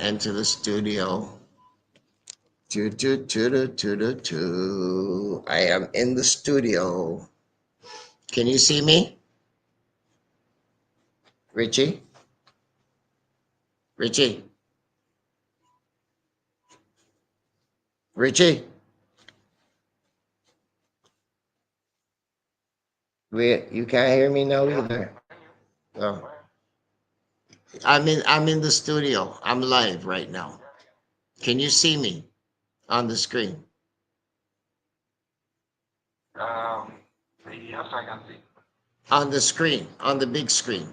into the studio. I am in the studio. Can you see me? Richie? Richie? Richie? You can't hear me now either. Oh. I'm in the studio. I'm live right now. Can you see me on the screen? Um, yes, I can see. On the screen, on the big screen.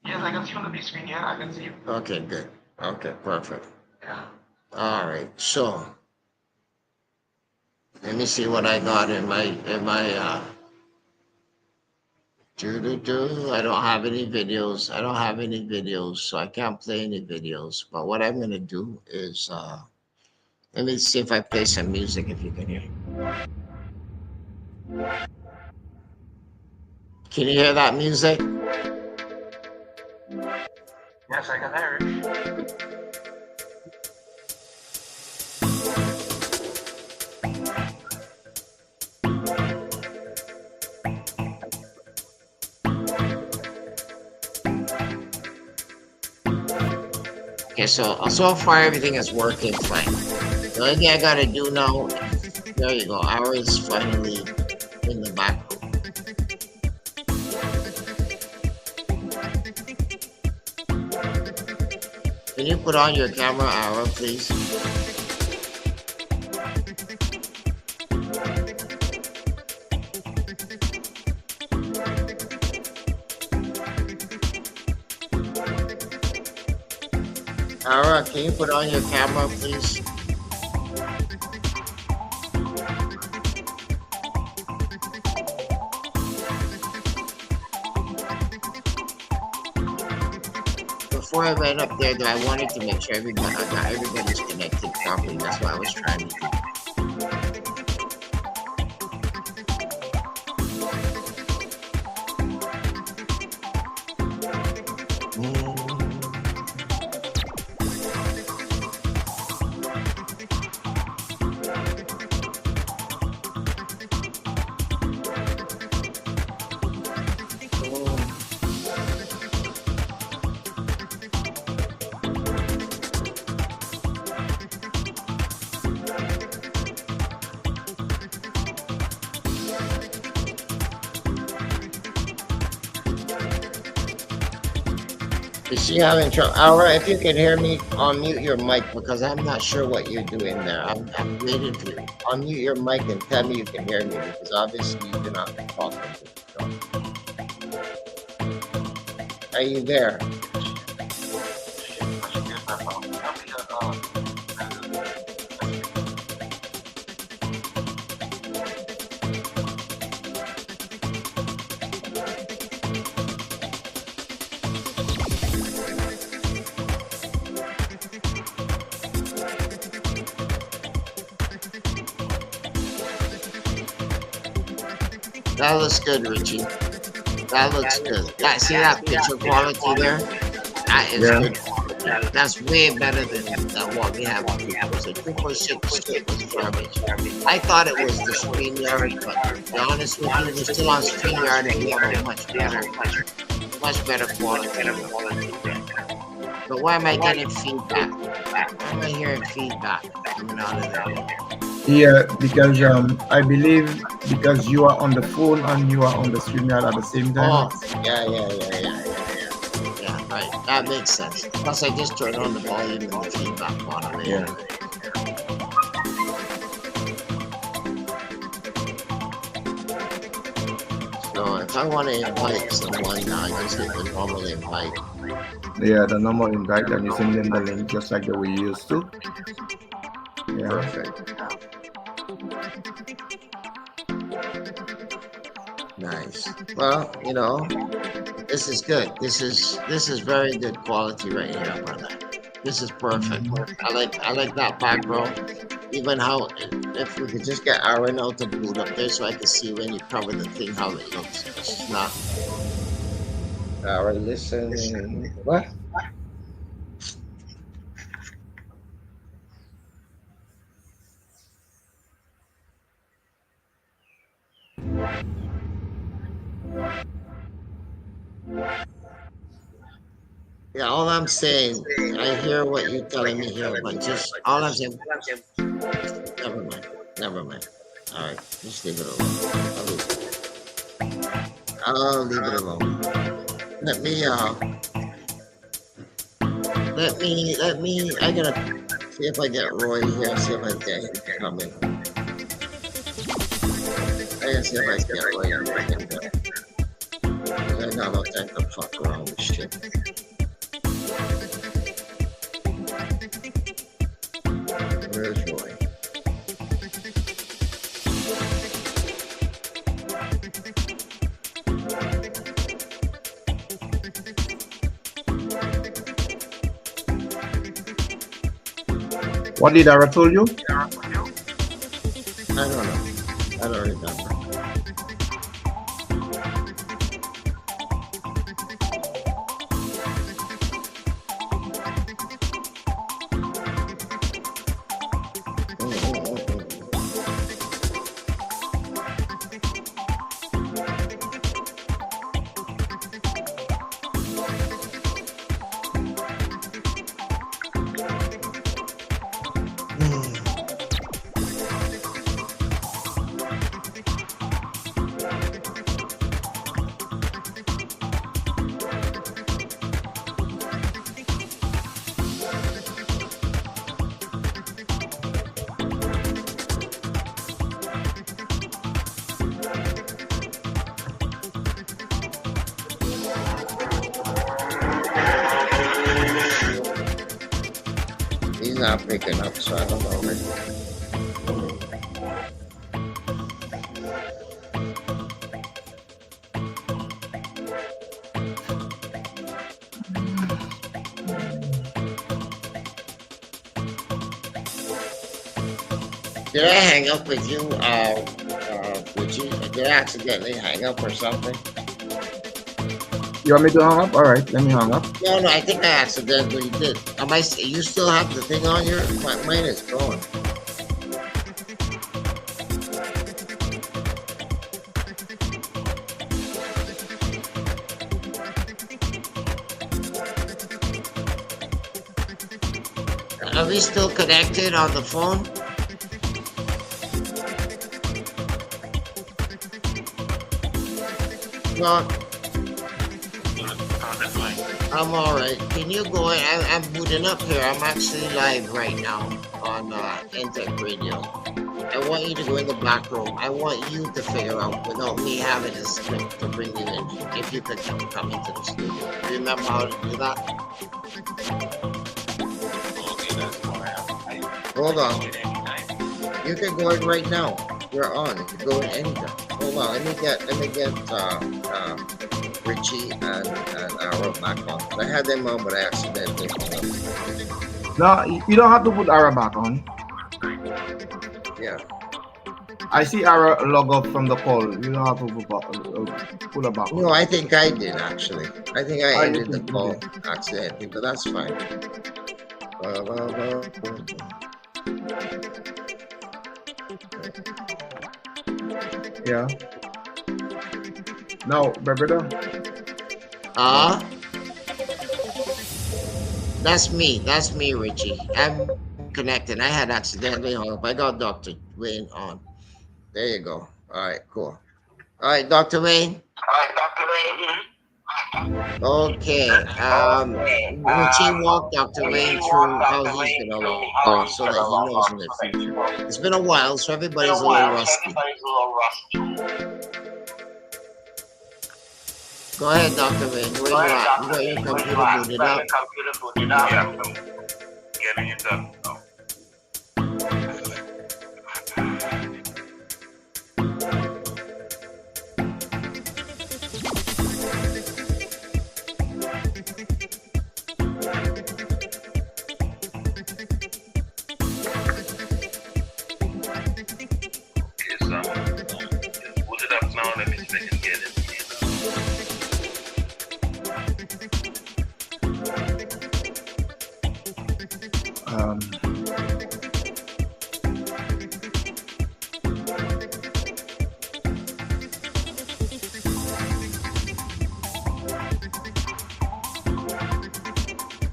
Yes, I can see on the big screen. Yeah, I can see you. Okay, good. Okay, perfect. Yeah. All right. So let me see what I got in my I don't have any videos. I don't have any videos, so I can't play any videos. But what I'm gonna do is let me see if I play some music if you can hear. Can you hear that music? Yes, I can hear it. Okay, so far everything is working fine. The only thing I gotta do now, there you go. Ours finally in the background. Can you put on your camera, Ara, please? Ara, can you put on your camera, please? Before I went up there, though, I wanted to make sure everybody's connected properly. That's what I was trying to do. Is she having trouble? Aura, if you can hear me, unmute your mic because I'm not sure what you're doing there. I'm waiting for you. Unmute your mic and tell me you can hear me because obviously you cannot be talking to me. Are you there? That looks good, Richie. That looks good. See that picture quality there? That is good. That's way better than what we have before. So 2.6 was garbage. I thought it was the StreamYard, but to be honest with you, we're still on StreamYard and we have a much better quality. But why am I getting feedback? Why am I hearing feedback coming out of there? Yeah, because I believe because you are on the phone and you are on the StreamYard at the same time. Oh, yeah. Yeah, right. That makes sense. Plus, I just turned on the volume and the feedback monitor. Yeah. So if I want to invite someone, I just hit the normal invite. Yeah, the normal invite, and you send them the link just like the way you used to. Yeah. Perfect. Nice. Well, this is good. This is very good quality right here, brother. This is perfect. I like that background. Even how if we could just get Aaron out to boot up there so I can see when you cover the thing how it looks. It's not Aaron listening. What? Yeah, all I'm saying, I hear what you're telling me here, but just all I'm saying, never mind, never mind. All right, just leave it alone. I'll leave it alone. Let me, I gotta see if I get Roy here, see if I get him to come in. I gotta see if I get Roy here. I got no time to fuck around with shit. Where's Roy? What did Ara told you? I don't know. I don't remember. He's not picking up, so I don't know. Did I hang up with you, Richie? Did I accidentally hang up or something? You want me to hang up? All right, let me hang up. No, I think I accidentally did. You still have the thing on your? Mine is gone. Are we still connected on the phone? No. I'm all right. Can you go in? I'm booting up here. I'm actually live right now on Intech Radio. I want you to go in the back room. I want you to figure out without me having a script to bring you in. If you could come into the studio. Remember how to do that? Hold on. You can go in right now. We're on. You can go in anytime. Hold on. Let me get Richie and Ara back on. I had them on, but I accidentally hung up. No, you don't have to put Ara back on. Yeah. I see Ara log off from the call. You don't have to put her back on. No, I think I did actually. I think I ended the call accidentally, but that's fine. Yeah. No, brother. That's me, Richie. I'm connected. I had accidentally hung up. I got Dr. Wayne on. There you go. All right, cool. All right, Dr. Wayne. Okay. Richie walked Dr. Wayne through how he's gonna log so that he knows in the future. It's been a while, so everybody's a little rusty. Go ahead, Dr. Wayne. Where you at? You got your computer booted up? Yeah. Getting it done.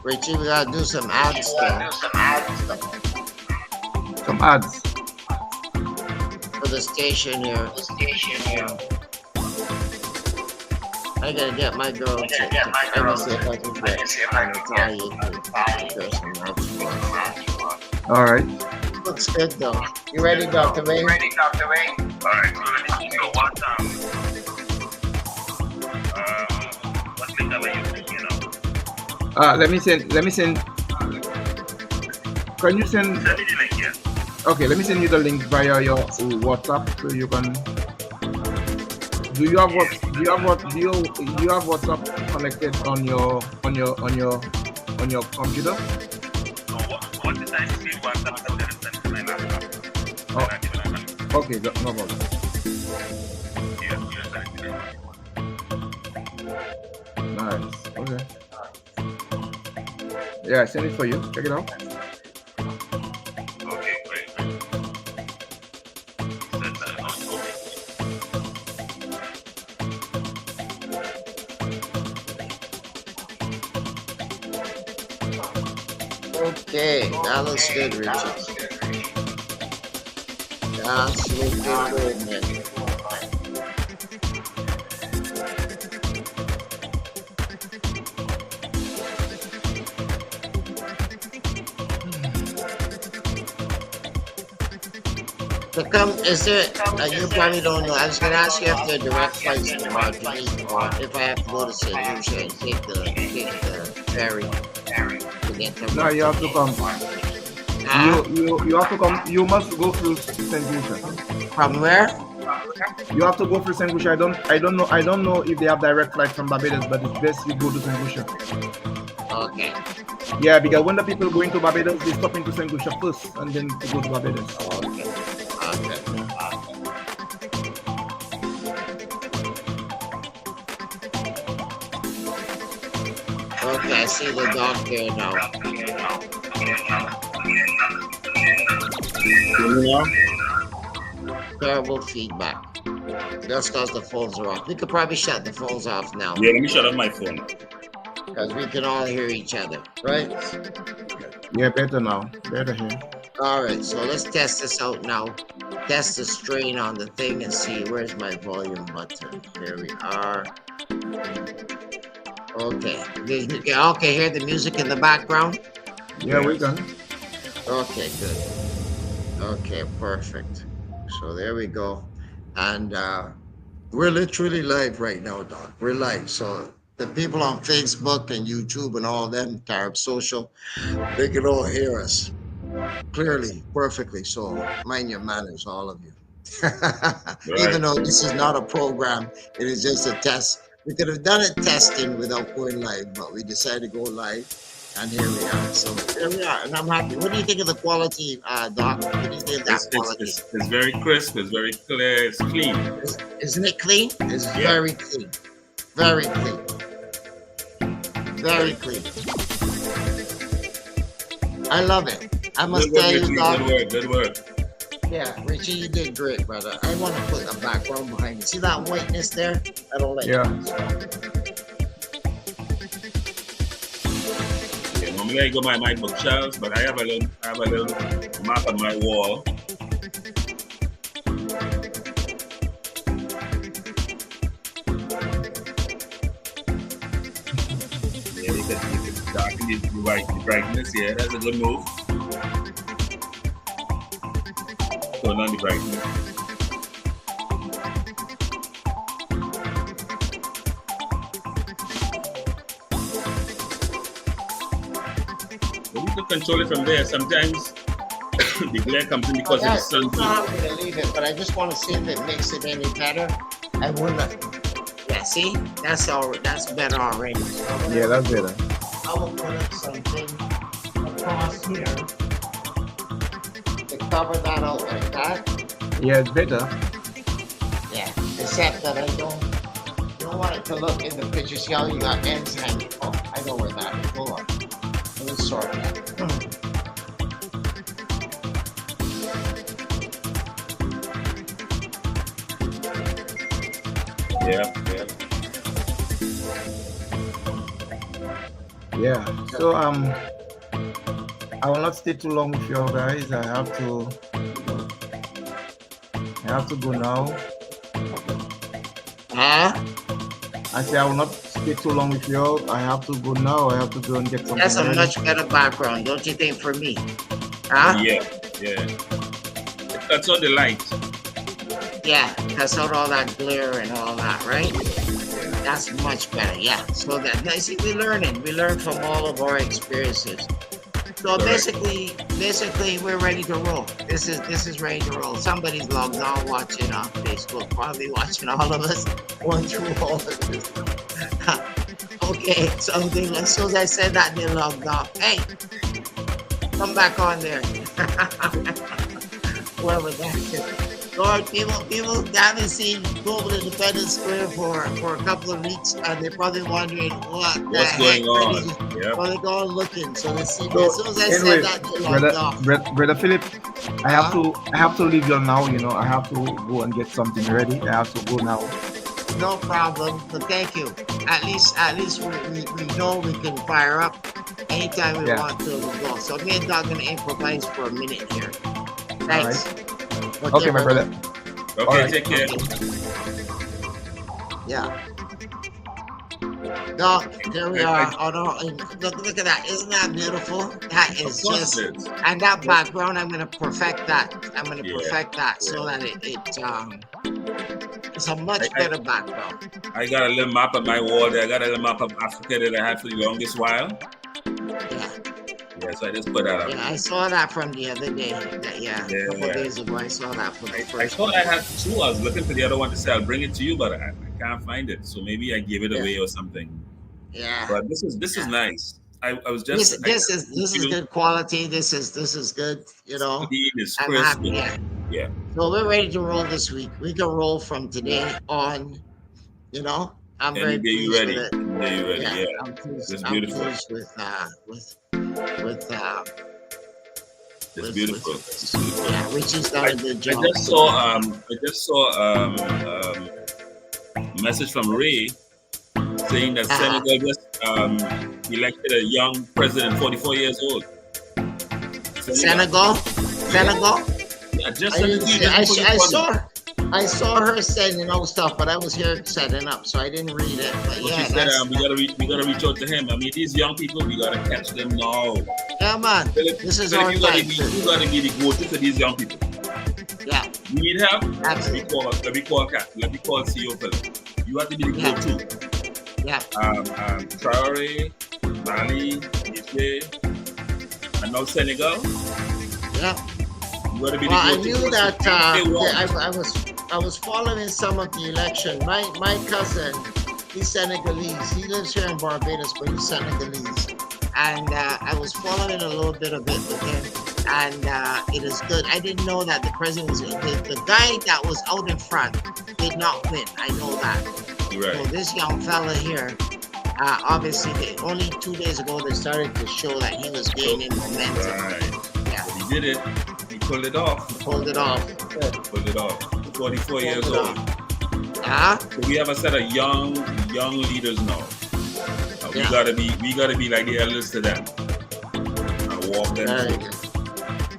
Richie, we gotta do some ads though Some ads. for the station here. I gotta get my girl to I can see if I can get Natalia to do some ads for us. All right. Looks good though. You ready, Dr. Ray? Alright, so what link are you using, Let me send. Can you send? Send me the link, yeah. Okay, let me send you the link via your WhatsApp so you can. Do you have WhatsApp connected on your computer? So what is that speed WhatsApp that we send to my laptop? Oh. Okay, no problem. Nice. Okay. Yeah, I send it for you. Check it out. Okay, great. Send that on to me. Okay, that looks good, Richard. That's looking good, man. So come, is there, you probably don't know, I was going to ask you if there are direct flights to Martinique or if I have to go to St. Lucia and take the ferry to get to No, you have to come. Huh? You have to come. You must go through St. Lucia. From where? You have to go through St. Lucia. I don't know if they have direct flight from Barbados, but it's best you go to St. Lucia. Okay. Yeah, because when the people go into Barbados, they stop into St. Lucia first and then to go to Barbados. Okay. Okay, I see the dock there now. Terrible feedback. Just because the phones are off. We could probably shut the phones off now. Yeah, let me shut off my phone. Because we can all hear each other, right? Yeah, better now. Better here. All right, so let's test this out now. Test the strain on the thing and see where's my volume button. Here we are. Okay. Okay, hear the music in the background? Yeah, we can. Okay, good. Okay, perfect. So there we go. And we're literally live right now, Doc. We're live. So the people on Facebook and YouTube and all them, Carib Social, they can all hear us clearly, perfectly. So mind your manners, all of you. Even though this is not a program, it is just a test. We could have done it testing without going live, but we decided to go live, and here we are. So there we are, and I'm happy. What do you think of the quality, Doc? What do you think of that quality? It's very crisp. It's very clear. It's clean. Isn't it clean? It's very clean. Very clean. Very clean. I love it. I must tell you, Doc. Good work. Yeah, Richie, you did great, brother. I want to put a background behind it. See that whiteness there? I don't like Yeah. it. Yeah, normally I go my bookshelves, but I have a little map on my wall. Yeah, you can darken the brightness. Yeah, that's a good move. Turn on the brightness. But you can control it from there. Sometimes the glare comes in because it's sun. I'm not going to leave it, but I just want to see if it makes it any better. I wouldn't. Yeah, see? That's all. That's better already. So Yeah, that's better. I will put up something across here to cover that out like that. Yeah, it's better. Yeah, except that I don't want it to look in the picture. See how you got ends hanging? Oh, I know where that is. Hold on. Let me sort that. Yeah. Yeah. So I will not stay too long with you guys. I have to go now. Huh? I say I will not stay too long with you all. I have to go now. I have to go and get That's something a ready. much better background, don't you think, for me? Huh? Yeah, yeah. It cuts out the light. Yeah, cuts out all that glare and all that, right? Yeah. That's much better. Yeah. So that I see we're learning. We learn from all of our experiences. So Correct. basically, we're ready to roll. This is ready to roll. Somebody's logged on watching on Facebook, probably watching all of us going through all of this. Okay, so as soon as I said that, they logged off. Hey, come back on there. Whoever that is. Lord, people haven't seen Global Independence Square for a couple of weeks, and they're probably wondering what the What's heck. going on? Yep. Well, they go looking, so they see me. So As soon as I anyway, said that, they logged off. brother Philip, Uh-huh. I have to leave you now. I have to go and get something ready. I have to go now. No problem, but thank you. At least we know we can fire up anytime we Yeah. want to go. So me and Doc gonna improvise for a minute here. All Thanks. right. Okay, my brother. Okay, All right. take care. Yeah. Doc, there we are. Oh no, look at that. Isn't that beautiful? That Of is course just it is. and that background I'm gonna perfect that. I'm gonna Yeah, perfect that so yeah. that it's a much better background. I got a little map of my wall there. I got a little map of Africa that I had for the longest while. Yeah. Yeah, so I just put that up. Yeah, I saw that from the other day. A couple of days ago, I saw that for the I first thought time. I had two. I was looking for the other one to say I'll bring it to you, but I can't find it. So maybe I gave it away or something. Yeah. But this is nice. I was This just this is good quality. This is good. clean, it's I'm crisp. happy. Yeah. Yeah. So we're ready to roll this week. We can roll from today on. I'm Any very day you pleased with ready. it. Any day you ready. Yeah, Yeah. I'm pleased. It's I'm beautiful. pleased with It's beautiful. yeah, Richie's done a good job. I just saw a message from Ray saying that Senegal just elected a young president, 44 years old. Senegal? Yeah, just I didn't see. I saw her sending out stuff, but I was here setting up, so I didn't read it. But Well, yeah, she said we gotta reach out to him. I mean, these young people, we gotta catch them now. yeah, man. Philip, This is Philip, our time. you gotta be the go-to for these young people. Yeah, You need help? absolutely. Let me call CEO Philip. You have to be the Yeah. go-to. Yeah, Traore, Mali, Niger, and now Senegal. yeah. You gotta be Well, I the go-to. knew that They won. I was following some of the election. My cousin, he's Senegalese. He lives here in Barbados, but he's Senegalese. And I was following a little bit of it with him, and it is good. I didn't know that the president, the guy that was out in front, did not win. I know that. Right. So this young fella here, obviously, only 2 days ago they started to show that he was gaining momentum. Right. Yeah, He did it. He pulled it off. pulled it off. Pulled it off. 44 years Pulled it old. off. So we have a set of young leaders now. Yeah. We gotta be like the elders to them and walk them Very through. good.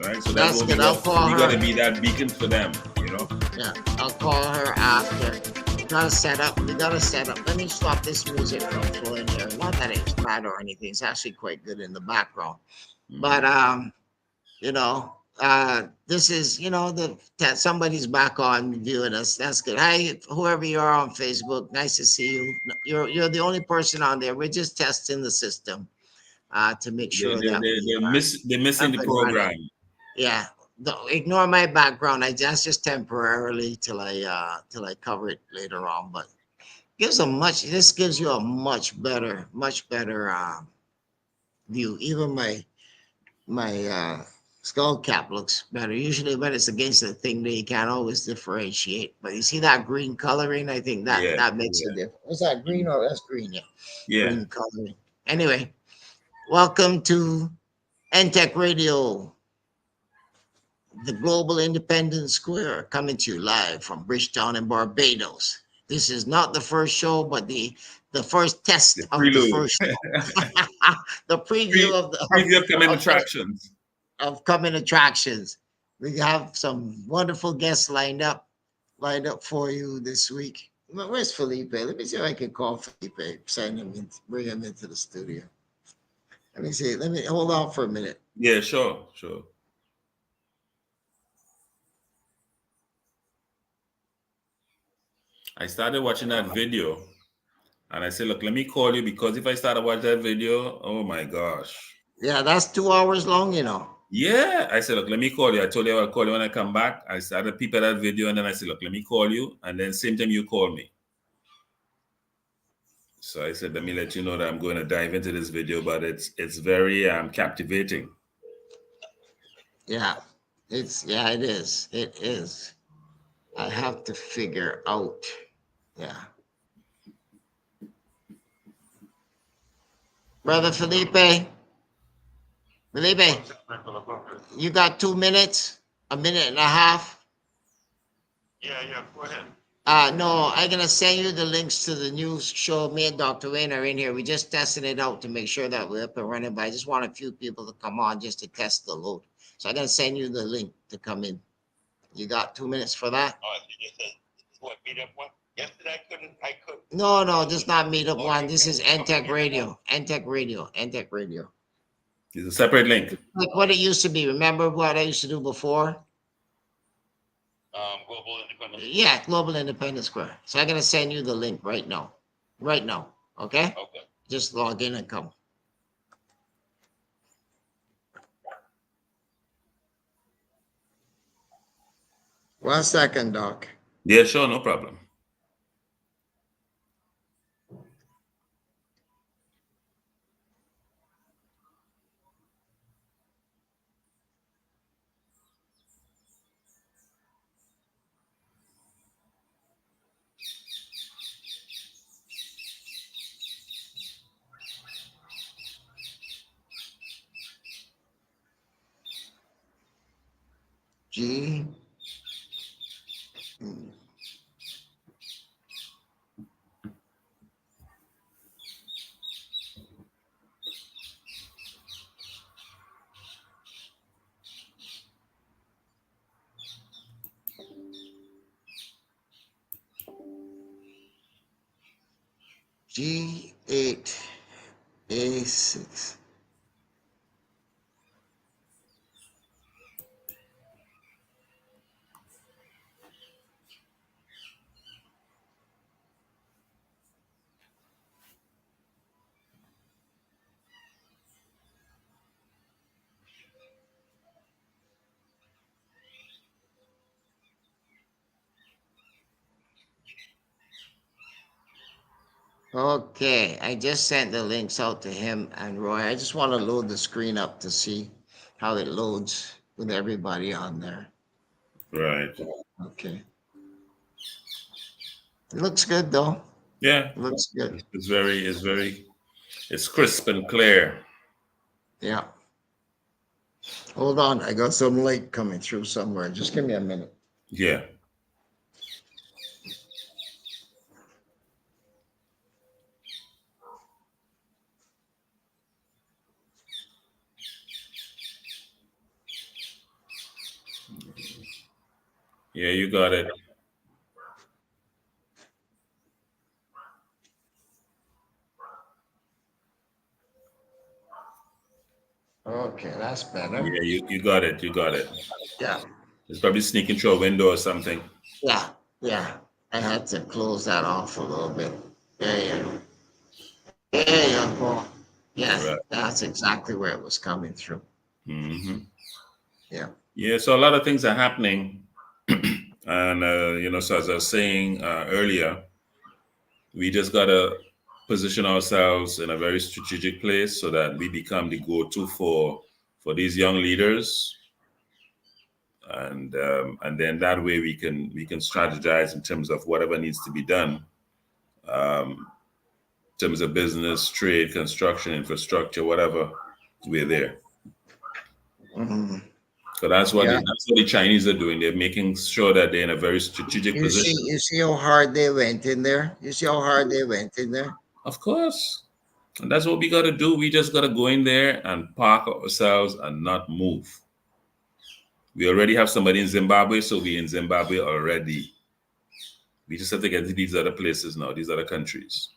Right? So That's that's what good. I'll call we her. gotta be that beacon for them, you know? Yeah, I'll call her after. We gotta set up. Let me stop this music from flowing here. Not that it's bad or anything. It's actually quite good in the background. But this is that somebody's back on viewing us. That's good. Hi, whoever you are on Facebook. Nice to see you. You're the only person on there. We're just testing the system to make sure that They're missing the up and program. running. Yeah. Ignore my background. That's just temporarily till I cover it later on. But this gives you a much better view. Even my skull cap looks better. Usually when it's against the thing, you can't always differentiate. But you see that green coloring? I think that makes a difference. Is that green or that's green? Yeah. Green coloring. Anyway, welcome to NTech Radio, the Global Independence Square, coming to you live from Bridgetown in Barbados. This is not the first show, but the the first test The of the prelude. first the preview of Preview of coming of, attractions. of coming attractions. We have some wonderful guests lined up for you this week. Where's Felipe? Let me see if I can call Felipe, send him in, bring him into the studio. Let me see. Let me hold on for a minute. Yeah, sure. I started watching that video and I said, look, let me call you because if I started watching that video, oh my gosh. Yeah, that's 2 hours long, you know. Yeah. I said, look, let me call you. I told you I'll call you when I come back. I started peeping that video and then I said, look, let me call you. And then same time you call me. So I said, let me let you know that I'm going to dive into this video, but it's very captivating. Yeah. It is. It is. I have to figure out. Yeah. Brother Felipe, you got 2 minutes, a minute and a half. Yeah, go ahead. No, I'm gonna send you the links to the new show. Me and Dr. Wayne are in here. We just testing it out to make sure that we're up and running. But I just want a few people to come on just to test the load. So I'm gonna send you the link to come in. You got 2 minutes for that? Oh, you just said what meet up one? Yesterday I couldn't. No, just not Meetup One. This is NTech Radio. NTech Radio. NTech Radio. It's a separate link. Like what it used to be. Remember what I used to do before? Global Independence. Yeah, Global Independence Square. So I'm gonna send you the link right now. Right now. Okay? Okay. Just log in and come. One second, Doc. Yeah, sure, no problem. G. G8 A6. Okay, I just sent the links out to him and Roy. I just want to load the screen up to see how it loads with everybody on there. Right. Okay. It looks good though. Yeah. It looks good. It's crisp and clear. Yeah. Hold on, I got some light coming through somewhere. Just give me a minute. Yeah. Yeah, you got it. Okay, that's better. Yeah, you got it. You got it. Yeah. It's probably sneaking through a window or something. Yeah. I had to close that off a little bit. There you go. Yeah, Right. that's exactly where it was coming through. Mm-hmm. Yeah. Yeah, so a lot of things are happening. And, so as I was saying earlier, we just got to position ourselves in a very strategic place so that we become the go-to for these young leaders. And then that way we can strategize in terms of whatever needs to be done, in terms of business, trade, construction, infrastructure, whatever. We're there. Mm-hmm. So that's what the Chinese are doing. They're making sure that they're in a very strategic position. You see how hard they went in there. You see how hard they went in there. Of course. And that's what we got to do. We just got to go in there and park ourselves and not move. We already have somebody in Zimbabwe, so we're in Zimbabwe already. We just have to get to these other places now, these other countries.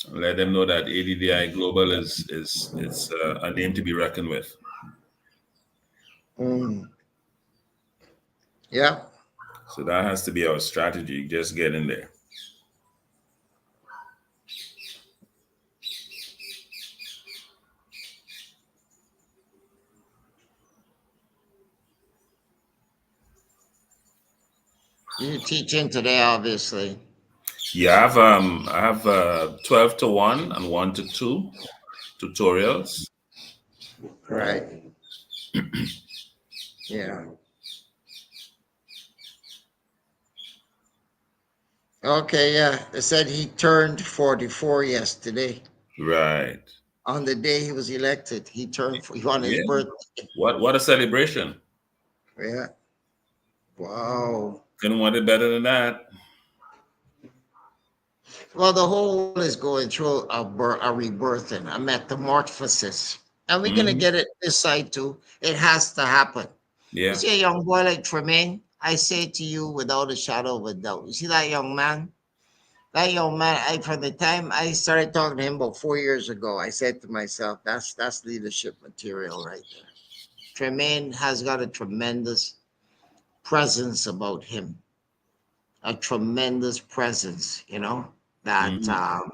And let them know that ADDI Global is a name to be reckoned with. Mm. Yeah. So that has to be our strategy. Just get in there. You're teaching today, obviously. Yeah, I have 12 to 1 and 1 to 2 tutorials. Right. Yeah. Okay, yeah. They said he turned 44 yesterday. Right. On the day he was elected, he turned on his Yeah. birthday. What a celebration. Yeah. Wow. Couldn't want it better than that. Well, the whole world is going through a rebirthing, a metamorphosis. And we're going to Hmm. get it this side too. It has to happen. You Yeah. see a young boy like Tremaine, I say to you without a shadow of a doubt. You see that young man? That young man, from the time I started talking to him about 4 years ago, I said to myself, that's leadership material right there. Tremaine has got a tremendous presence about him, a tremendous presence, that Hmm.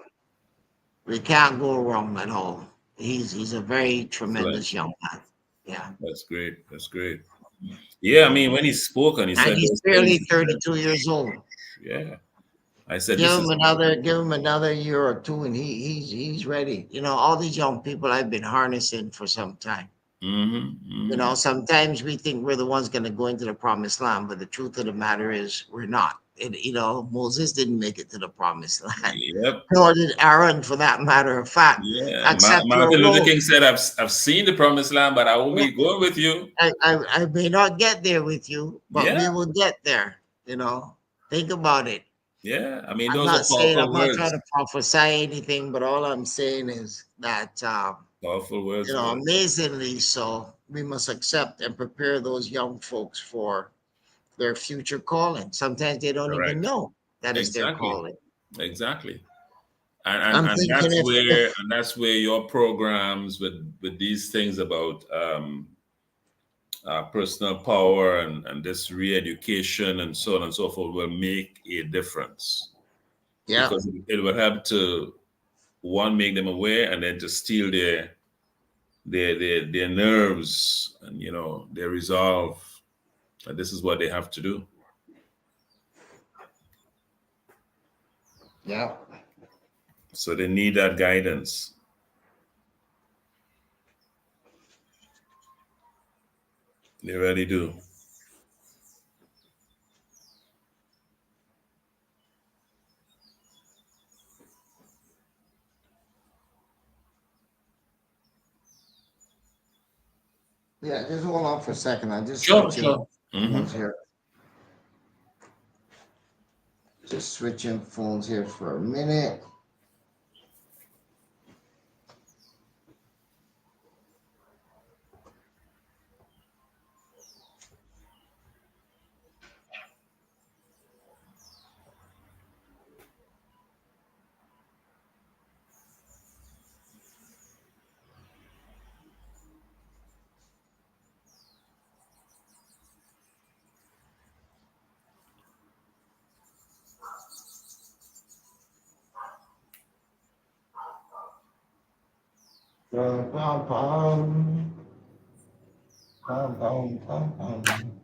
we can't go wrong at all. He's a very Excellent. tremendous young man. Yeah. That's great. That's great. Yeah, I mean, when he spoke and he And said he's those barely things, 32 years old. yeah, I said Give this him is. another year or two, and he's ready. All these young people I've been harnessing for some time. Hmm. Hmm. Sometimes we think we're the ones going to go into the promised land, but the truth of the matter is we're not. Moses didn't make it to the promised land, Yep. nor did Aaron, for that matter of fact. Yeah. Accept your Martin Luther role. King said, I've seen the promised land, but I won't Yeah, be going with you. I may not get there with you, but Yeah. we will get there. Think about it. Yeah. I mean, I'm those are not saying I'm powerful not trying words. to prophesy anything, but all I'm saying is that Powerful words, man. amazingly so, we must accept and prepare those young folks for their future calling. Sometimes they don't even Correct. know that is their Exactly. calling. Exactly. And I'm thinking if that's where your programs with these things about personal power and this re-education and so on and so forth will make a difference yeah, because it will help to one make them aware and then to steal their nerves and their resolve that this is what they have to do. yeah. So they need that guidance. They really do. Yeah, just hold on for a second. I'm just Sure, switching sure. Hmm. phones here. Just switching phones here for a minute. Pum, pum, pum. Pum, pum, pum, pum.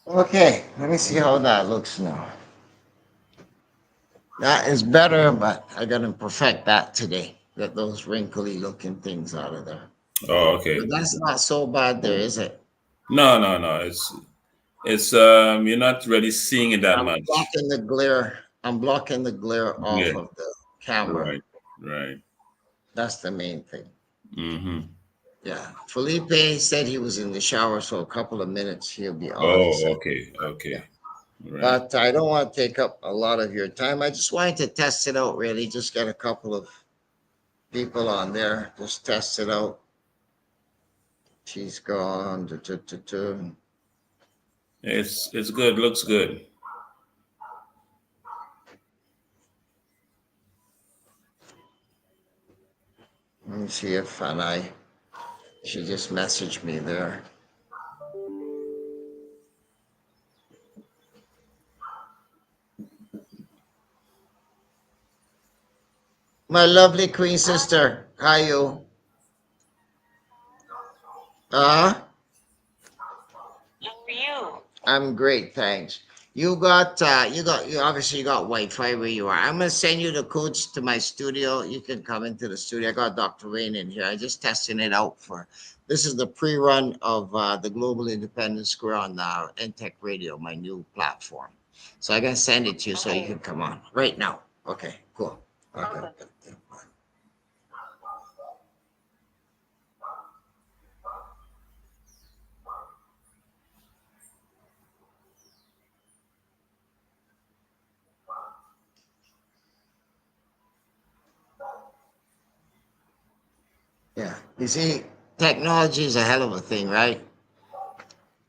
Okay, let me see how that looks now. That is better, but I gotta perfect that today. Get those wrinkly looking things out of there. Oh, But okay. that's not so bad there, is it? No, no, no. It's you're not really seeing it that I'm much. blocking the glare. I'm blocking the glare off Yeah. of the camera. Right. Right. That's the main thing. Mm-hmm. Yeah. Felipe said he was in the shower, so a couple of minutes he'll be on. He Oh, said. okay. Yeah. Okay. Right. But I don't want to take up a lot of your time. I just wanted to test it out, really. Just get a couple of people on there. Just test it out. She's gone. It's good. Looks good. Let me see if I. She just messaged me there. My lovely queen sister. How you? Uh, How are you? I'm great, thanks. You obviously you got Wi-Fi where you are. I'm gonna send you the codes to my studio. You can come into the studio. I got Dr. Wayne in here. I just testing it out for this is the pre-run of the Global Independence Square on Tech Radio, my new platform. So I gotta send it to you so you Okay. can come on right now. Okay, cool. Okay. Okay. Yeah. You see, technology is a hell of a thing, right?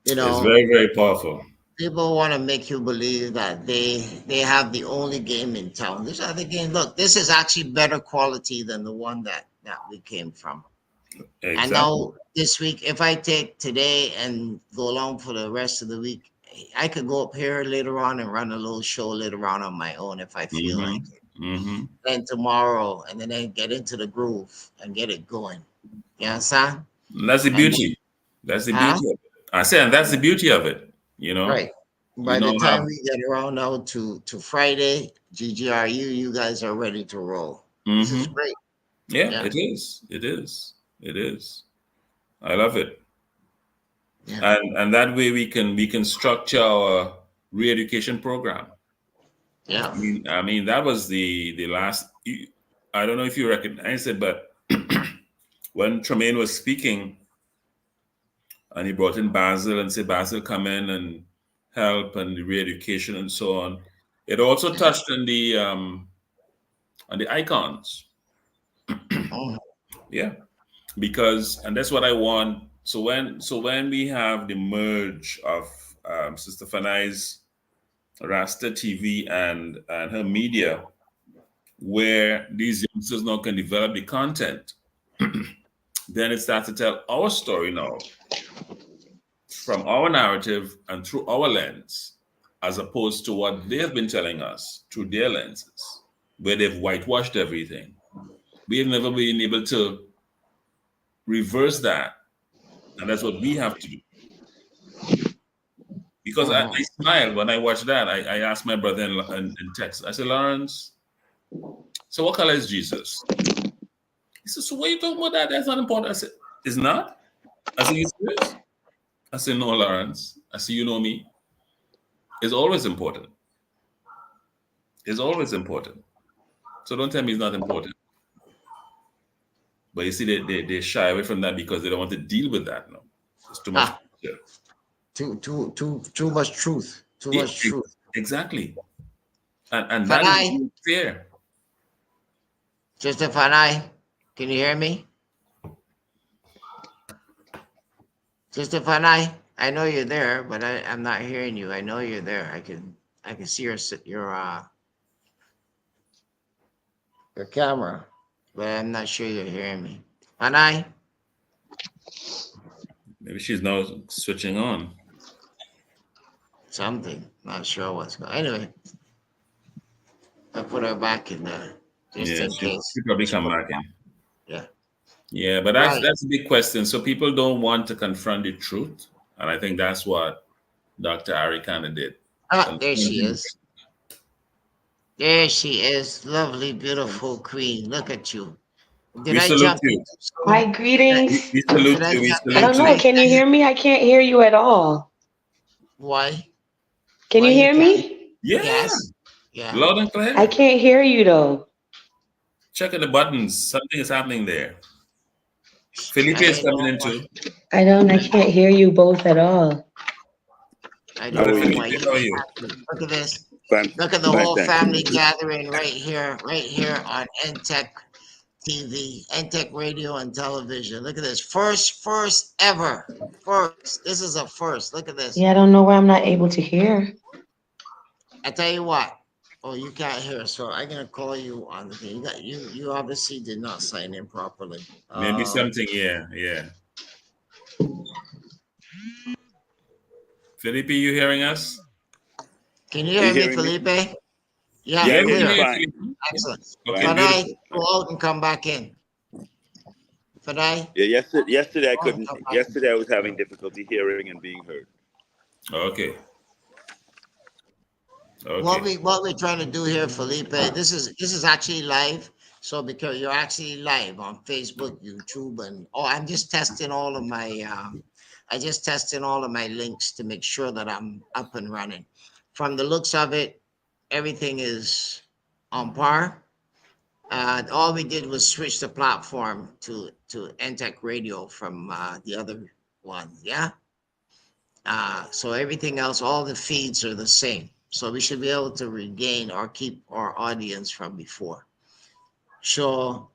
You It's know, very, very powerful. people want to make you believe that they have the only game in town. This other game, look, this is actually better quality than the one that we came from. And Exactly. now this week, if I take today and go along for the rest of the week, I could go up here later on and run a little show later on my own if I feel like it. Mm-hmm. Mm-hmm. Then tomorrow, and then I get into the groove and get it going. You understand? And that's the And then, beauty. That's the huh? beauty of it. I said, and that's the beauty of it. Right. You By the know time how. we get around now to Friday, GGRU, you guys are ready to roll. This is Mm-hmm. great. Yeah, Yeah. it is. It is. It is. I love it. Yeah. And that way we can structure our re-education program. Yeah. I mean that was the last. I don't know if you recognize it, but when Tremaine was speaking and he brought in Basil and said Basil come in and help and the re-education and so on, it also touched on the icons. Mhm. Yeah, because and that's what I want. So when we have the merge of Sister Fanai's Rasta TV and her media, where these youngsters now can develop the content, then it starts to tell our story now from our narrative and through our lens, as opposed to what they have been telling us through their lenses, where they've whitewashed everything. We have never been able to reverse that, and that's what we have to do. Because I Mhm. smiled when I watched that. I asked my brother in text. I said, Lawrence, so what color is Jesus? He said, so what are you talking about that? That's not important. I said, it's not? I said, you serious? I said, no, Lawrence. I said, you know me. It's always important. It's always important. So don't tell me it's not important. But you see, they shy away from that because they don't want to deal with that now. It's too much Ah, pressure. too much truth. Too Yeah, much truth. exactly. And that is Fanai, fair. Sister Fanai, can you hear me? Sister Fanai, I know you're there, but I'm not hearing you. I know you're there. I can see your camera, but I'm not sure you're hearing me. Fanai, Maybe she's now switching on. something. Not sure what's going. Anyway, I put her back in there just Yeah, in she case. probably She come put her back in. back. Yeah. Yeah, but that's Right. that's a big question. So people don't want to confront the truth, and I think that's what Dr. Ari kind of did. Ah, there she is. There she is. Lovely, beautiful queen. Look at you. Did We I salute jump you. into school? Hi, greetings. We salute Did I you. We jump? I don't salute know. you. Can you hear me? I can't hear you at all. Why? Can Why you you hear can't? me? Yeah, Yes. Yeah. loud and I clear. can't hear you though. Checking the buttons. Something is happening there. Felipe is I coming know in why. too. I can't hear you both at all. I Brother don't How are know you? why Felipe, you how are can't. you? Look at this. Fine, Look at the fine, whole thanks. family gathering right here on NTech TV, NTech Radio and Television. Look at this. First ever. First. This is a first. Look at this. Yeah, I don't know why I'm not able to hear. I tell you what. Oh, you can't hear, so I'm gonna call you on the thing. You obviously did not sign in properly. Maybe something. Yeah, yeah. Felipe, you hearing us? Can you Are you hear me, hearing me? Felipe? Yeah, Yeah, I Yeah, we hear can you hear clear. fine. you, Felipe. Excellent. Okay, Fine. Fadai, beautiful. go out and come back in. Fadai, Yeah, yesterday I go out and couldn't. come back in. Yesterday I was having difficulty hearing and being heard. Okay, What okay. we're trying to do here, Felipe, this is actually live. So because you're actually live on Facebook, YouTube, and I'm just testing all of my I just testing all of my links to make sure that I'm up and running. From the looks of it, everything is on par. All we did was switch the platform to Entech Radio from the other one. Yeah. So everything else, all the feeds are the same. So we should be able to regain or keep our audience from before. So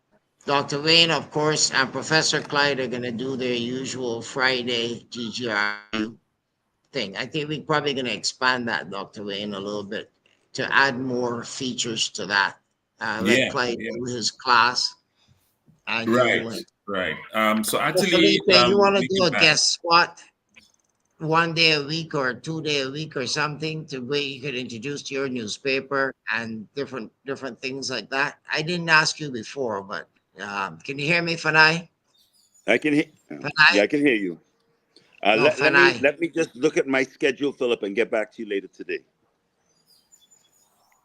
Dr. Wayne, of course, and Professor Clyde are going to do their usual Friday GGRU thing. I think we're probably going to expand that, Dr. Wayne, a little bit to add more features to that. Let Yeah, Clyde yeah. do his class and Right, you. right. So So actually, Felipe, you want to we do can a back. guest spot? 1 day a week or 2 day a week or something to where you could introduce your newspaper and different things like that. I didn't ask you before, but can you hear me, Fanai? I can hear. Fanai? Yeah, I can hear you. No, Fanai. Let me just look at my schedule, Philip, and get back to you later today.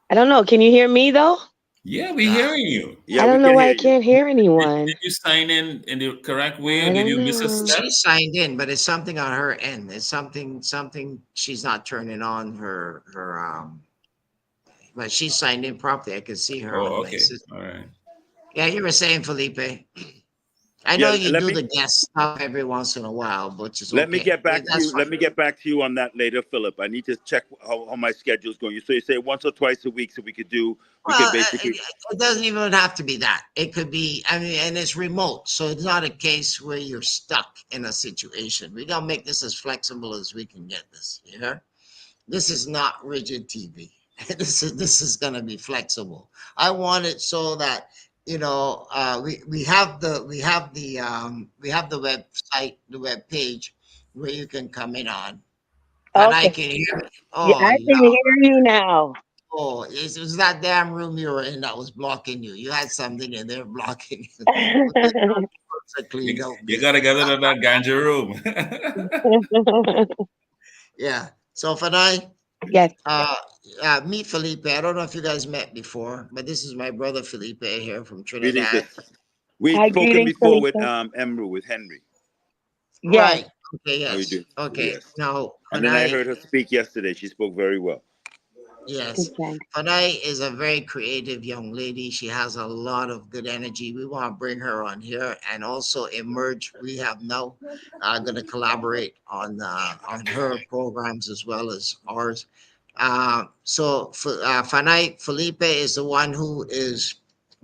I don't know. Can you hear me though? Yeah, we Yeah. hearing you. Yeah, I we don't know can why hear I you. can't hear Did anyone. you sign in the correct way, or I did don't you miss a know. step? She signed in, but it's something on her end. It's something she's not turning on her. But she signed in properly. I can see her on Oh, my okay. system. All right. Yeah, you were saying, Felipe. I know Yeah, you do the guest stuff every once in a while, which is let me okay. get back to That's you. fine. Let me get back to you on that later, Philip. I need to check how my schedule's going. So you say once or twice a week, so we could do. We could Well, basically. it doesn't even have to be that. It could be, I mean, and it's remote. So it's not a case where you're stuck in a situation. We got to make this as flexible as we can get this. You know, this is not rigid TV. This is going to be flexible. I want it so that, we have the website, the web page where you can come in on. And I Okay. can hear me. Yeah, Oh, I can hear you now. oh, it was that damn room you were in that was blocking you. You had something in there blocking you. It's a cleaned out You business. gotta get out of that ganja room. Yeah. So Fanai, Yes. uh, meet Felipe. I don't know if you guys met before, but this is my brother Felipe here from Greetings, Trinidad. sis. We'd Hi, spoken greetings, before with Felicia. Emru, with Henry. Yes. Right. Okay. How you Yes. doing? Okay. Yes. Now And then I Fanai, heard her speak yesterday. She spoke very well. yes. Okay. Fanai is a very creative young lady. She has a lot of good energy. We want to bring her on here and also emerge. We have now going to collaborate on her programs as well as ours. Fanai Felipe is the one who is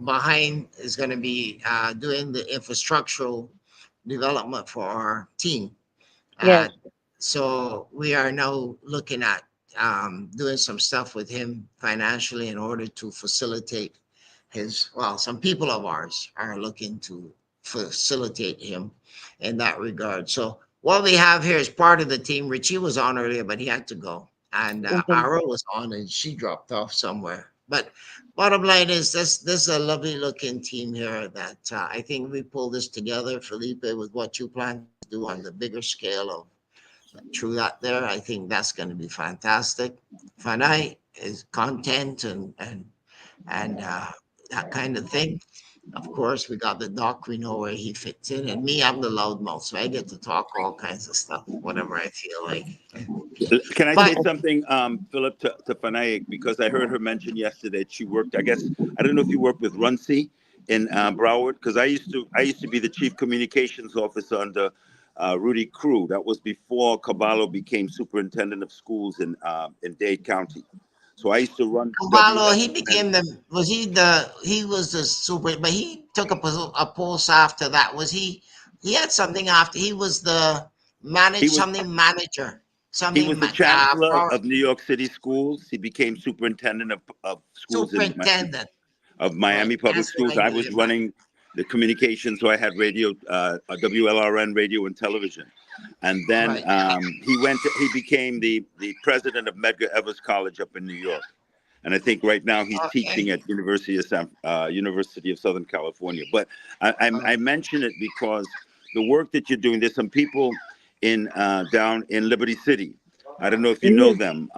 behind is going to be doing the infrastructural development for our team. Yes. Uh, so we are now looking at doing some stuff with him financially in order to facilitate some people of ours are looking to facilitate him in that regard. So what we have here is part of the team. Richie was on earlier, but he had to go. And Mhm. Ara was on and she dropped off somewhere. But bottom line is this is a lovely looking team here that I think we pull this together, Felipe, with what you plan to do on the bigger scale through that there. I think that's going to be fantastic. Fanai is content and that kind of thing. Of course, we got the doc. We know where he fits in, and me, I'm the loudmouth, so I get to talk all kinds of stuff whenever I feel like. Can I say But something, Philip, to Fanaik? Because I heard her mention yesterday that she worked. I guess I don't know if you worked with Runcie in Broward, because I used to be the chief communications officer under Rudy Crew. That was before Caballo became superintendent of schools in Dade County. So I used to run Cavallo, he WLRN. became he was the super, but he took a post after that. Was he had something after he was the He was manager, he was the chancellor for of New York City schools. He became superintendent of schools superintendent. of Right, Miami Public that's what Schools. I I knew was him by. running the communications, so I had radio, a WLRN radio and television. And then Right. he became the president of Medgar Evers College up in New York. And I think right now he's teaching Okay. at University of Southern California. But I mention it because the work that you're doing, there's some people in down in Liberty City. I don't know if you know Mhm. them,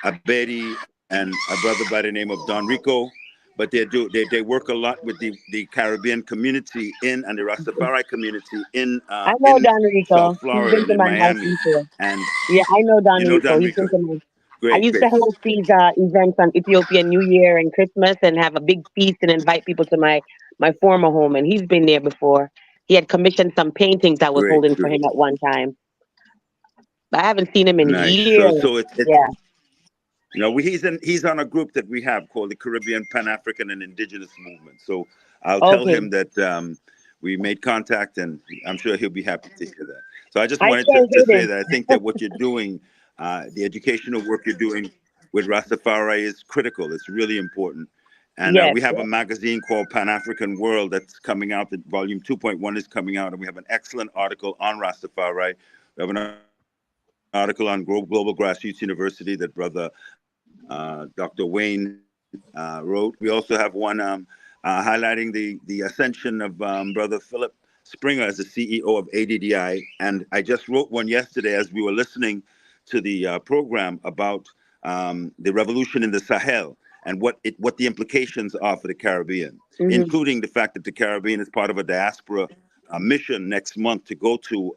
Abedi and a brother by the name of Don Rico, but they work a lot with the Caribbean community and the Rastafari community I know in Don South Rico. He's Florida been and to in my house Miami. before. And Yeah, I know Don you know Rico. Don He's Rico. been to my. I Great, used to great. host these events on Ethiopian New Year and Christmas and have a big feast and invite people to my former home. And he's been there before. He had commissioned some paintings I was Great, holding for great. him at one time. But I haven't seen him in Nice. years. So it's Yeah. he's on a group that we have called the Caribbean Pan African and Indigenous Movement. So I'll tell Okay. him that we made contact, and I'm sure he'll be happy to hear that. So I just I wanted can't to hit say him. that I think that what you're doing, the educational work you're doing with Rastafari is critical. It's really important. And Yes. we have a magazine called Pan African World that's coming out. That volume 2.1 is coming out, and we have an excellent article on Rastafari. We have an article on Global Grassroots University that brother Dr. Wayne wrote. We also have one highlighting the ascension of brother Philip Springer as the CEO of ADDI. And I just wrote one yesterday as we were listening to the program about the revolution in the Sahel and what the implications are for the Caribbean, Hmm. including the fact that the Caribbean is part of a diaspora mission next month to go to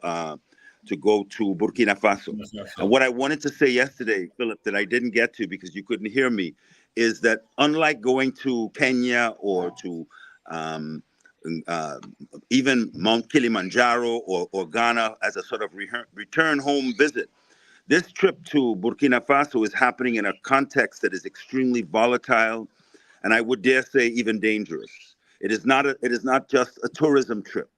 Burkina Faso. And what I wanted to say yesterday, Philip, that I didn't get to because you couldn't hear me, is that unlike going to Kenya or to um, uh, even Mount Kilimanjaro or Ghana as a sort of return home visit, this trip to Burkina Faso is happening in a context that is extremely volatile, and I would dare say even dangerous. It is not just a tourism trip.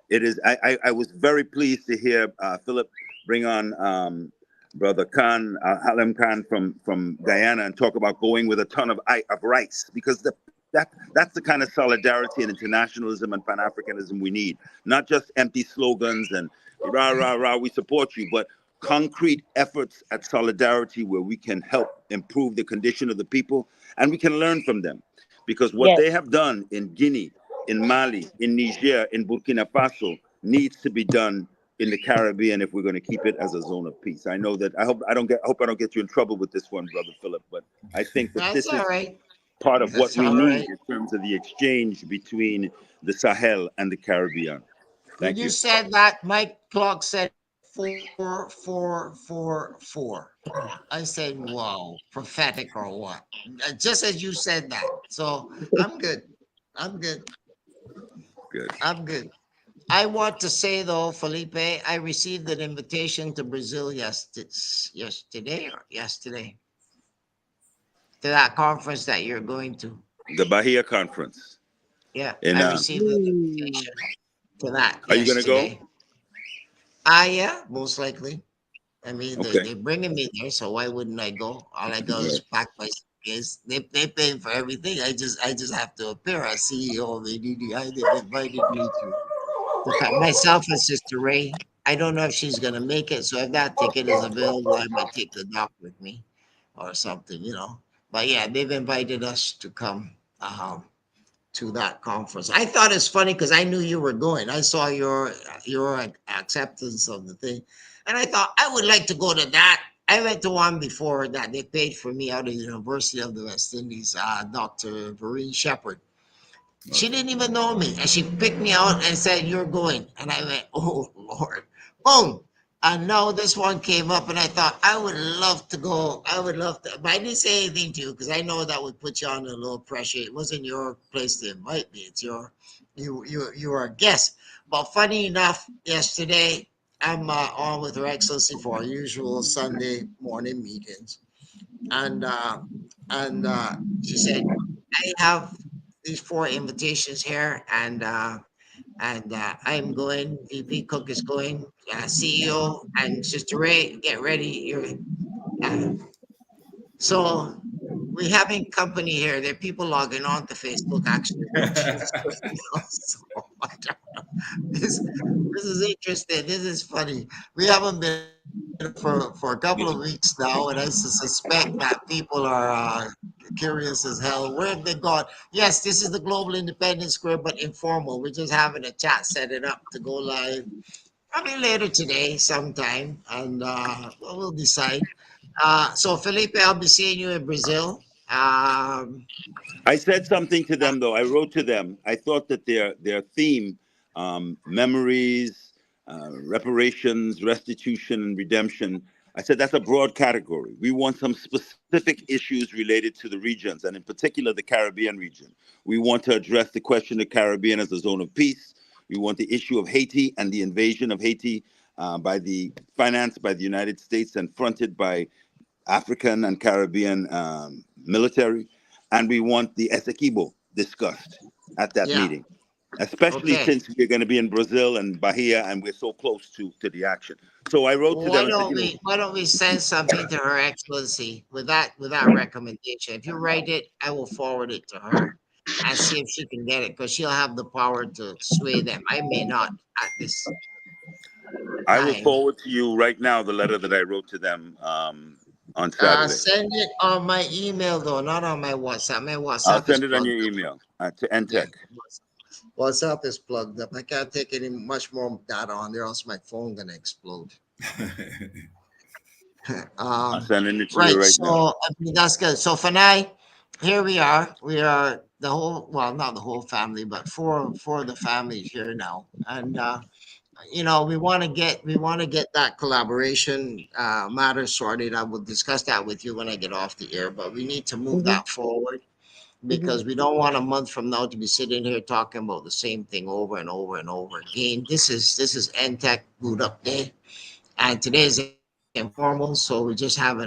It is. I was very pleased to hear Philip bring on brother Khan, Halem Khan from Guyana, and talk about going with a ton of rice, because that's the kind of solidarity and internationalism and Pan Africanism we need. Not just empty slogans and rah rah rah, we support you, but concrete efforts at solidarity where we can help improve the condition of the people and we can learn from them, because what Yes. they have done in Guinea, in Mali, in Niger, in Burkina Faso needs to be done in the Caribbean if we're going to keep it as a zone of peace. I know that I hope I don't get you in trouble with this one, brother Philip, but I think that That's this all is right. part of what That's we all need right. in terms of the exchange between the Sahel and the Caribbean. When Thank you you. said that, my clock said 4 4 4 4. I said, "Wow, prophetic or what?" Just as you said that. So I'm good. I'm good. Good. I'm good. I want to say though, Felipe, I received an invitation to Brazil yesterday to that conference that you're going to. The Bahia conference. Yeah, And I received an Mm. invitation to that are you going to go? yesterday. Ah, yeah, most likely. I mean, Okay. they're bringing me there, so why wouldn't I go? All I go is Right. pack my suitcase. They paying for everything. I just have to appear as CEO of ADDI. They've invited me to myself and Sister Ray. I don't know if she's gonna make it, so if that ticket is available, I might take the doc with me or something. But yeah, they've invited us to come to that conference. I thought it's funny because I knew you were going. I saw your acceptance of the thing. And I thought I would like to go to that. I went to one before that. They paid for me out of the University of the West Indies, Dr. Vereen Shepherd. She Okay. didn't even know me. And she picked me out and said, "You're going." And I went, "Oh, Lord." Boom. And now this one came up, and I thought, I would love to go. I would love to. But I didn't say anything to you because I know that would put you under a little pressure. It wasn't your place to invite me. It's you are a guest. But funny enough, yesterday, I'm on with Her Excellency for our usual Sunday morning meetings. And she said, "I have these four invitations here, and I'm going. VP Cook is going. CEO and Sister Ray, get ready. Uh, so we're having company here. There are people logging on to Facebook actually watching something else. So I don't know. This is interesting. This is funny. We haven't been for a couple of weeks now, and I suspect that people are curious as hell. Where have they gone? Yes, this is the Global Independence Square, but informal. We're just having a chat, set it up to go live probably later today, sometime, and we'll decide. So Felipe, I'll be seeing you in Brazil. I said something to them though. I wrote to them. I thought that their theme, memories, reparations, restitution, and redemption. I said that's a broad category. We want some specific issues related to the regions, and in particular the Caribbean region. We want to address the question of Caribbean as a zone of peace. We want the issue of Haiti and the invasion of Haiti financed by the United States and fronted by African and Caribbean military, and we want the Essequibo discussed at that Yeah. meeting, especially Okay. since we're going to be in Brazil and Bahia, and we're so close to the action. So I wrote to Well, them and said, why don't we send something to Her Excellency with that recommendation? If you write it, I will forward it to her and see if she can get it because she'll have the power to sway them. I may not at this I will time. forward to you right now the letter that I wrote to them on Saturday. Send it on my email though, not on my WhatsApp. My I'll WhatsApp is send it on plugged your up. email to Yeah, NTech. WhatsApp is plugged up. I can't take any much more data on there, else my phone gonna explode. I'm sending it to you Right. right now. So I mean, that's good. So for now, here we are. We are the whole, well, not the whole family, but four of the families here now, and we want to get that collaboration matter sorted. I will discuss that with you when I get off the air, but we need to move Mhm, that forward mhm, because we don't want a month from now to be sitting here talking about the same thing over and over and over again. This is NTech Boot Up Day, and today is informal, so we're just having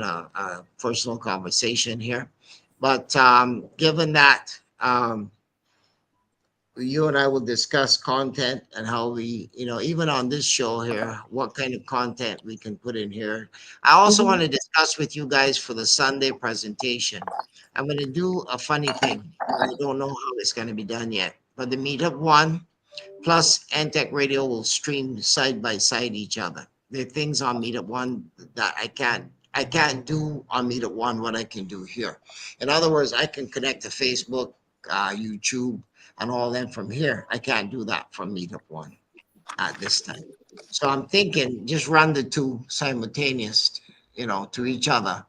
a personal conversation here. But given that, you and I will discuss content and how we, even on this show here, what kind of content we can put in here. I also mhm, want to discuss with you guys for the Sunday presentation. I'm going to do a funny thing, but I don't know how it's going to be done yet. But the Meetup One plus Antec Radio will stream side by side each other. There are things on Meetup One that I can't do on Meetup One what I can do here. In other words, I can connect to Facebook, YouTube, and all that from here. I can't do that from Meetup One at this time. So I'm thinking just run the two simultaneous, to each other.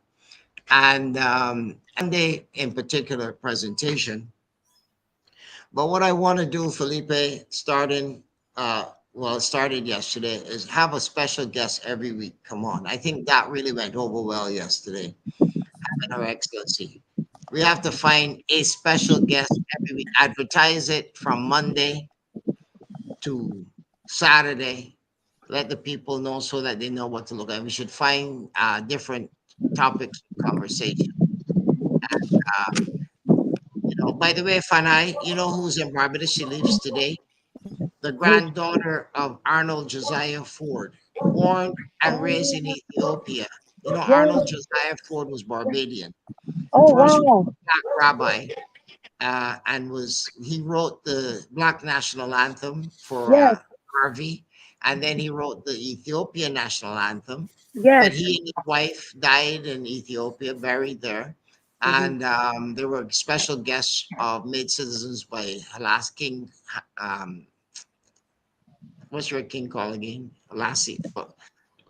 And they in particular presentation, but what I want to do, Felipe, it started yesterday, is have a special guest every week. Come on. I think that really went over well yesterday. And Her Excellency. We have to find a special guest every week. Advertise it from Monday to Saturday. Let the people know so that they know what to look at. We should find different topics of conversation. Uh, by the way, Fanai, you know who's in Barbados? She leaves today. The mhm. granddaughter of Arnold Josiah Ford, born and raised in Ethiopia. Wow. Arnold Josiah Ford was Barbadian, Oh, first wow. black rabbi, and he wrote the Black National Anthem for Yes, Harvey, and then he wrote the Ethiopian National Anthem. But yes. he and his wife died in Ethiopia, buried there. Mhm. And there were special guests made citizens by last King what's your king called again? Lassie.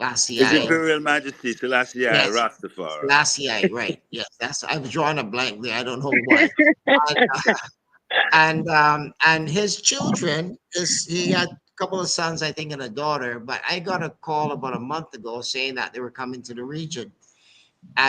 His Selassie. Imperial Majesty Selassie I Yes, Rastafari. Selassie, right? Yes, that's. I was drawing a blank there. I don't know why. And and his children is he had a couple of sons, I think, and a daughter. But I got a call about a month ago saying that they were coming to the region.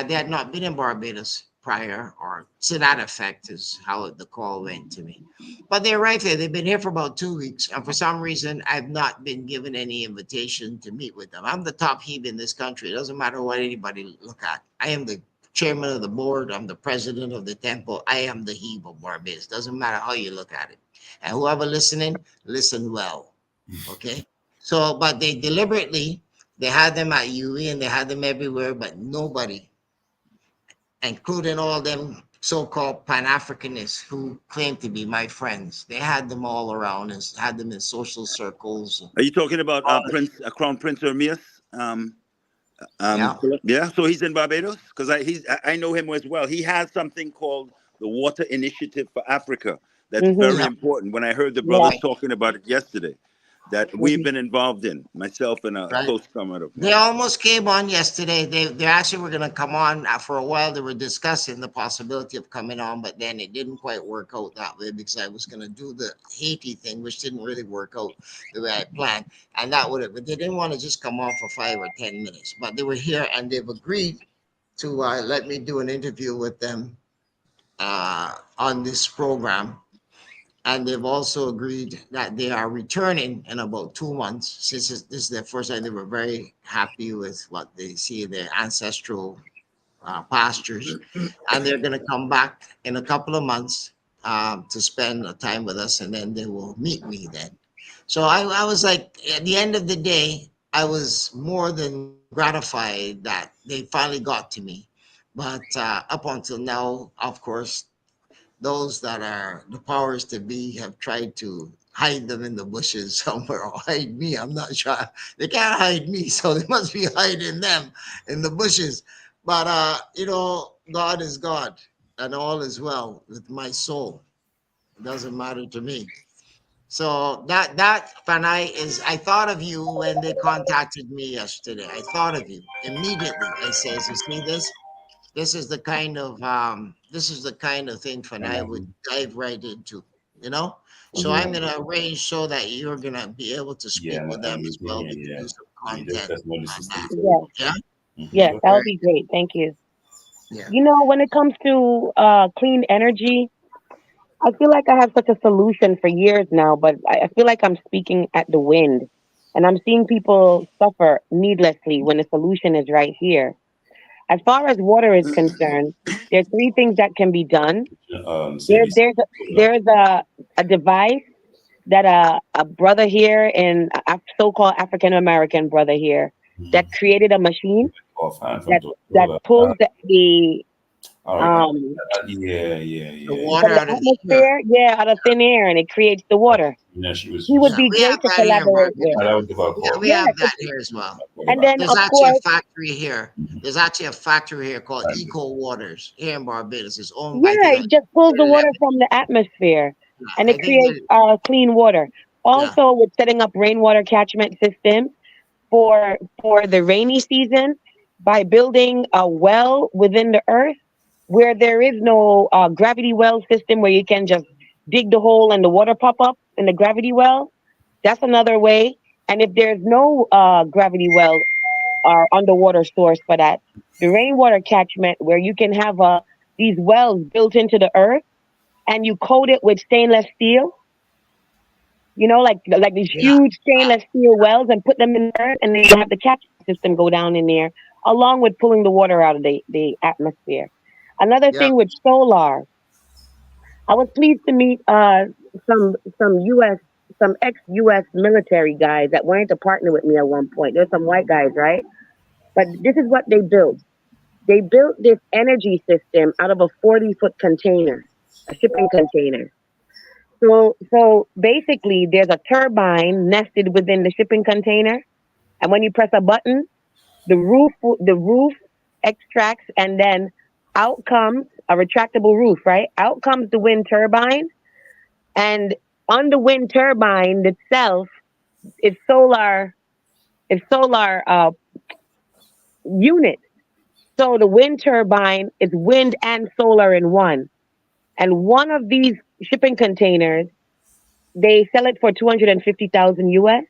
They had not been in Barbados prior, or to that effect, is how the call went to me. But they're right there. They've been here for about 2 weeks, and for some reason, I've not been given any invitation to meet with them. I'm the top heeb in this country. It doesn't matter what anybody look at. I am the chairman of the board. I'm the president of the temple. I am the heeb of Barbados. Doesn't matter how you look at it. And whoever listening, listen well. Okay. So, but they deliberately they had them at UE and they had them everywhere, but nobody, including all them so-called Pan-Africanists who claim to be my friends. They had them all around and had them in social circles. Are you talking about Crown Prince Ermias? Yeah. Yeah. So he's in Barbados because I know him as well. He has something called the Water Initiative for Africa. That's very Yeah. important. When I heard the Yeah. brothers talking about it yesterday, that we've Mhm. been involved in, myself and a Right. close comrade of They mine. almost came on yesterday. They actually were going to come on for a while. They were discussing the possibility of coming on, but then it didn't quite work out that way because I was going to do the Haiti thing, which didn't really work out the way I planned. And that would have, but they didn't want to just come on for 5 or 10 minutes. But they were here and they've agreed to let me do an interview with them on this program. And they've also agreed that they are returning in about 2 months. Since this is their first time, they were very happy with what they see in their ancestral pastures, and they're going to come back in a couple of months to spend time with us, and then they will meet me then. So I was like, at the end of the day, I was more than gratified that they finally got to me. But up until now, of course, those that are the powers to be have tried to hide them in the bushes somewhere or hide me. I'm not sure. They can't hide me, so they must be hiding them in the bushes. But God is God and all is well with my soul. It doesn't matter to me. So that Panay is I thought of you when they contacted me yesterday. I thought of you immediately. I says, you see this? This is the kind of thing Fanai would dive right into, you know. So Yeah, I'm gonna arrange so that you're gonna be able to speak yeah, with them I'm as well. here, We can yeah. do some We content discussed about the on system. that. Yes. Yeah, Yes, that would very be great. Thank you. yeah. You know, when it comes to clean energy, I feel like I have such a solution for years now, but I feel like I'm speaking at the wind. And I'm seeing people suffer needlessly when the solution is right here. As far as water is concerned, there are three things that can be done. There, Service. there's a device that a brother here, in a so-called African American brother here, that created a machine Offhand from that that pulls the all right. um Yeah, The yeah. from water the out of the air. atmosphere, yeah, out of thin air, and it creates the water. You know, she was. He would Yeah, be we have great to that here in collaborate with. Barbados. That was the Yeah, we Yeah, have that here as well. and then There's of actually a course, factory here. There's actually a factory here called Eco Waters here in Barbados. It's owned by, I yeah, think, it just pulls the water from the atmosphere, and I it think creates they clean water. yeah. Also, with setting up rainwater catchment systems for the rainy season by building a well within the earth where there is no gravity well system where you can just dig the hole and the water pop up in the gravity well. That's another way. And if there's no gravity well or underwater source for that, the rainwater catchment where you can have these wells built into the earth and you coat it with stainless steel, like these Yeah. huge stainless steel wells, and put them in the earth, and then you have the catchment system go down in there, along with pulling the water out of the atmosphere. Another Yeah. thing with solar, I was pleased to meet some some US some ex-US military guys that wanted to partner with me at one point. There's some white guys, right? But this is what they built. They built this energy system out of a 40-foot container, a shipping container. So basically, there's a turbine nested within the shipping container, and when you press a button, the roof extracts, and then out comes a retractable roof. Right, out comes the wind turbine, and on the wind turbine itself is solar unit. So the wind turbine is wind and solar in one. And one of these shipping containers, they sell it for 250,000 US.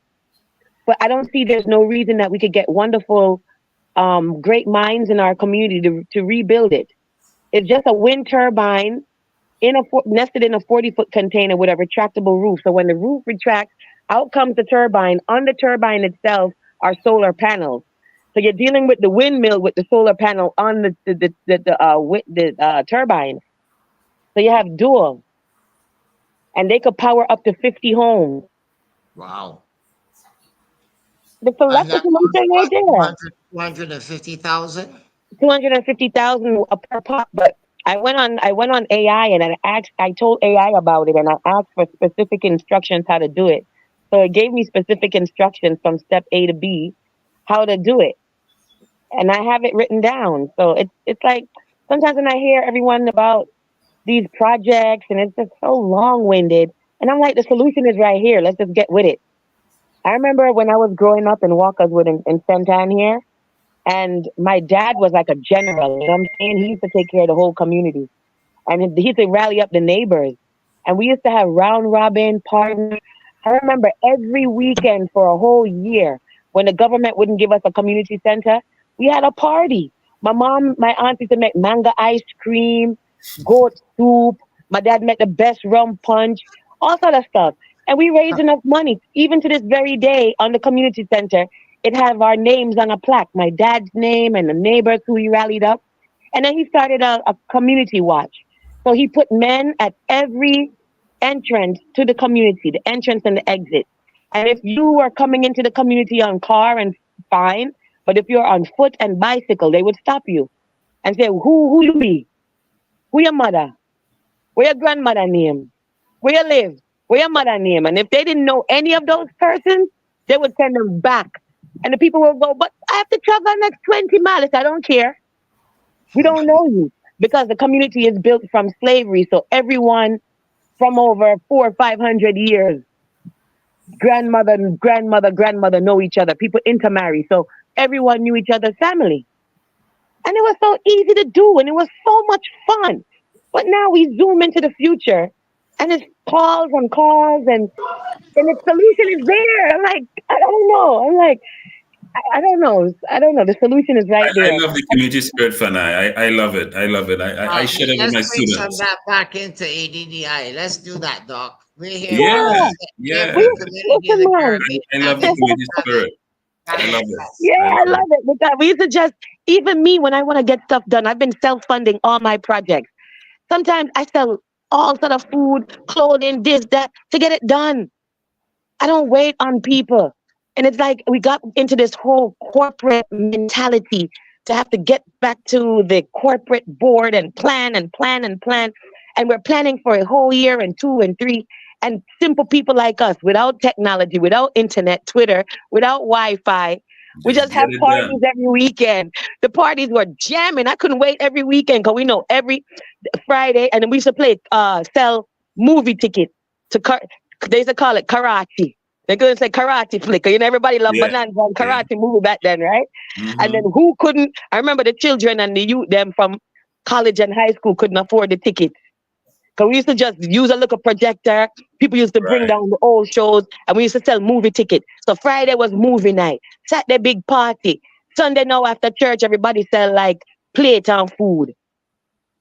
But I don't see there's no reason that we could get wonderful, great minds in our community to rebuild it. It's just a wind turbine nested in a 40-foot container with a retractable roof. So when the roof retracts, out comes the turbine. On the turbine itself are solar panels. So you're dealing with the windmill with the solar panel on the turbine. So you have dual, and they could power up to 50 homes. Wow. That's And the that solution right was there. 250,000. 250,000 per pop. But I went on AI and I told AI about it and I asked for specific instructions how to do it. So it gave me specific instructions from step A to B how to do it, and I have it written down. So it's like sometimes when I hear everyone about these projects and it's just so long winded, and I'm like, the solution is right here. Let's just get with it. I remember when I was growing up in Walkerswood in Santan here, and my dad was like a general. You know what I'm saying? He used to take care of the whole community, and he used to rally up the neighbors. And we used to have round robin parties. I remember every weekend for a whole year when the government wouldn't give us a community center, we had a party. My aunt used to make mango ice cream, goat soup. My dad made the best rum punch, all sort of stuff. And we raised enough money. Even to this very day on the community center, it have our names on a plaque, my dad's name and the neighbors who he rallied up. And then he started a community watch. So he put men at every entrance to the community, the entrance and the exit. And if you were coming into the community on car and fine, but if you're on foot and bicycle, they would stop you and say, who you be? Who your mother? Where your grandmother name? Where you live? Where your mother name? And if they didn't know any of those persons, they would send them back. And the people will go, but I have to travel the next 20 miles. I don't care. We don't know you. Because the community is built from slavery. So everyone from over 400 or 500 years, grandmother know each other. People intermarry. So everyone knew each other's family. And it was so easy to do and it was so much fun. But now we zoom into the future and it's calls and calls and the solution is there. I'm like, I don't know. I'm like, I don't know. I don't know. The solution is right I there. love the community spirit, Fanai. I love it. I love it. I share it with Let's my bring some of students. that back into ADDI. Let's do that, Doc. We're here. Yeah, Yeah. yeah. We, The community of the listen, man. Caribbean. I love the community spirit. I love it. Yeah, I I love love it. Because we used to just, even me, when I want to get stuff done, I've been self-funding all my projects. Sometimes I sell all sort of food, clothing, this, that, to get it done. I don't wait on people. And it's like we got into this whole corporate mentality to have to get back to the corporate board and plan and plan and plan. And we're planning for a whole year and 2 and 3. And simple people like us, without technology, without internet, Twitter, without Wi-Fi, we Just just have get it parties done. every weekend. The parties were jamming. I couldn't wait every weekend because we know every Friday, and then we used to play, sell movie tickets to they used to call it karate. They couldn't say karate flick. You know, everybody loved Yeah, bananas and yeah. karate movie back then, right? And then Mm-hmm. who couldn't? I remember the children and the youth, them from college and high school couldn't afford the tickets. Because we used to just use a little projector. People used to bring Right. down the old shows and we used to sell movie tickets. So Friday was movie night. Saturday, big party. Sunday, now after church, everybody sell like plate and food.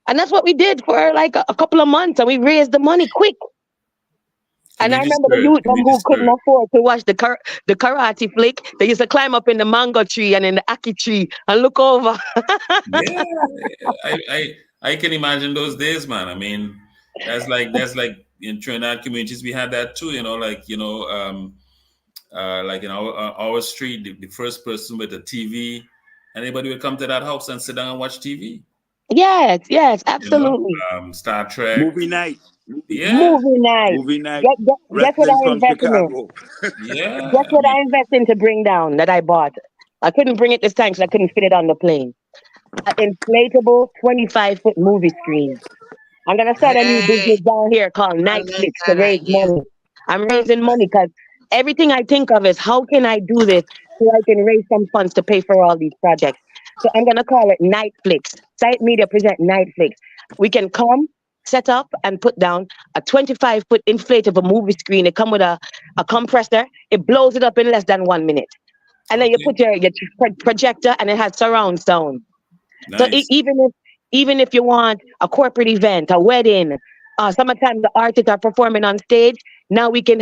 And that's what we did for like a couple of months. And we raised the money quick. And I Community remember the spirit. youth them Community who couldn't spirit. afford to watch the karate flick. They used to climb up in the mango tree and in the aki tree and look over. Yeah, I can imagine those days, man. I mean, that's like in Trinidad communities we had that too. You know, like in our street, the first person with a TV, anybody would come to that house and sit down and watch TV. Yes, You know, absolutely. Star Trek. Movie night. Yeah, Movie night. Movie night. Guess what Wrestling I from invested in? Chicago. yeah. Guess I what mean, I invested in to bring down that I bought? I couldn't bring it this time because I couldn't fit it on the plane. An inflatable 25-foot movie screen. I'm gonna start a new Hey, business down here called I like Netflix to that raise idea. money. I'm raising money because everything I think of is how can I do this so I can raise some funds to pay for all these projects. So I'm gonna call it Nightflix. Site Media present Nightflix. We can come, set up, and put down a 25-foot inflatable movie screen. It come with a compressor. It blows it up in less than 1 minute. And then you put your projector, and it has surround sound. So Nice. even if you want a corporate event, a wedding, sometimes the artists are performing on stage. Now we could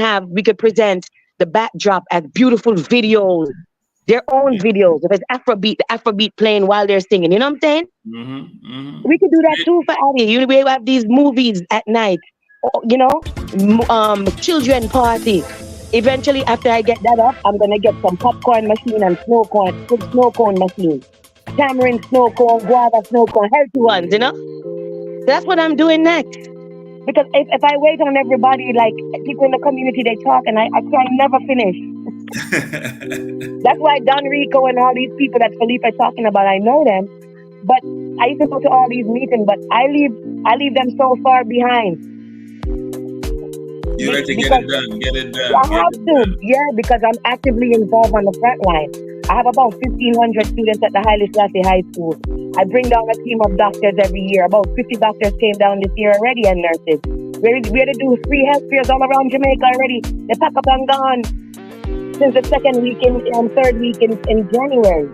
present the backdrop as beautiful videos, their own videos. If it's Afrobeat, the Afrobeat playing while they're singing. You know what I'm saying? We could do that too for Addy. We have these movies at night, children party. Eventually, after I get that up, I'm gonna get some popcorn machine and snow cone machine. Tamarind snow cone, guava snow cone, healthy ones, you know? So that's what I'm doing next. Because if I wait on everybody, like people in the community, they talk and I can never finish. That's why Don Rico and all these people that Felipe is talking about, I know them. But I used to go to all these meetings, but I leave them so far behind. You like to get it done. I have to, yeah, because I'm actively involved on the front line. I have about 1,500 students at the Haile Selassie High School. I bring down a team of doctors every year. About 50 doctors came down this year already, and nurses. We had to do free health fairs all around Jamaica already. They pack up and gone since the third week in January.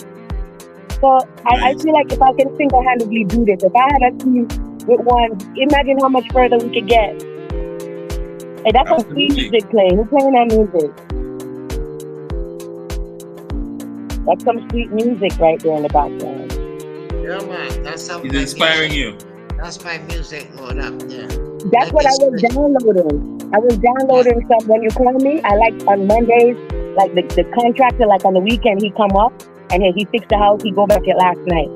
So I feel like if I can single-handedly do this, if I had a team with one, imagine how much further we could get. Hey, that's some sweet music playing. Who's playing that music? That's some sweet music right there in the background. Yeah, man. That's something. He's inspiring you. That's my music going up there. That's what I was downloading. I was downloading some. When you call me, I like on Mondays, like the contractor, like on the weekend, he come up and he fixed the house. He go back at last night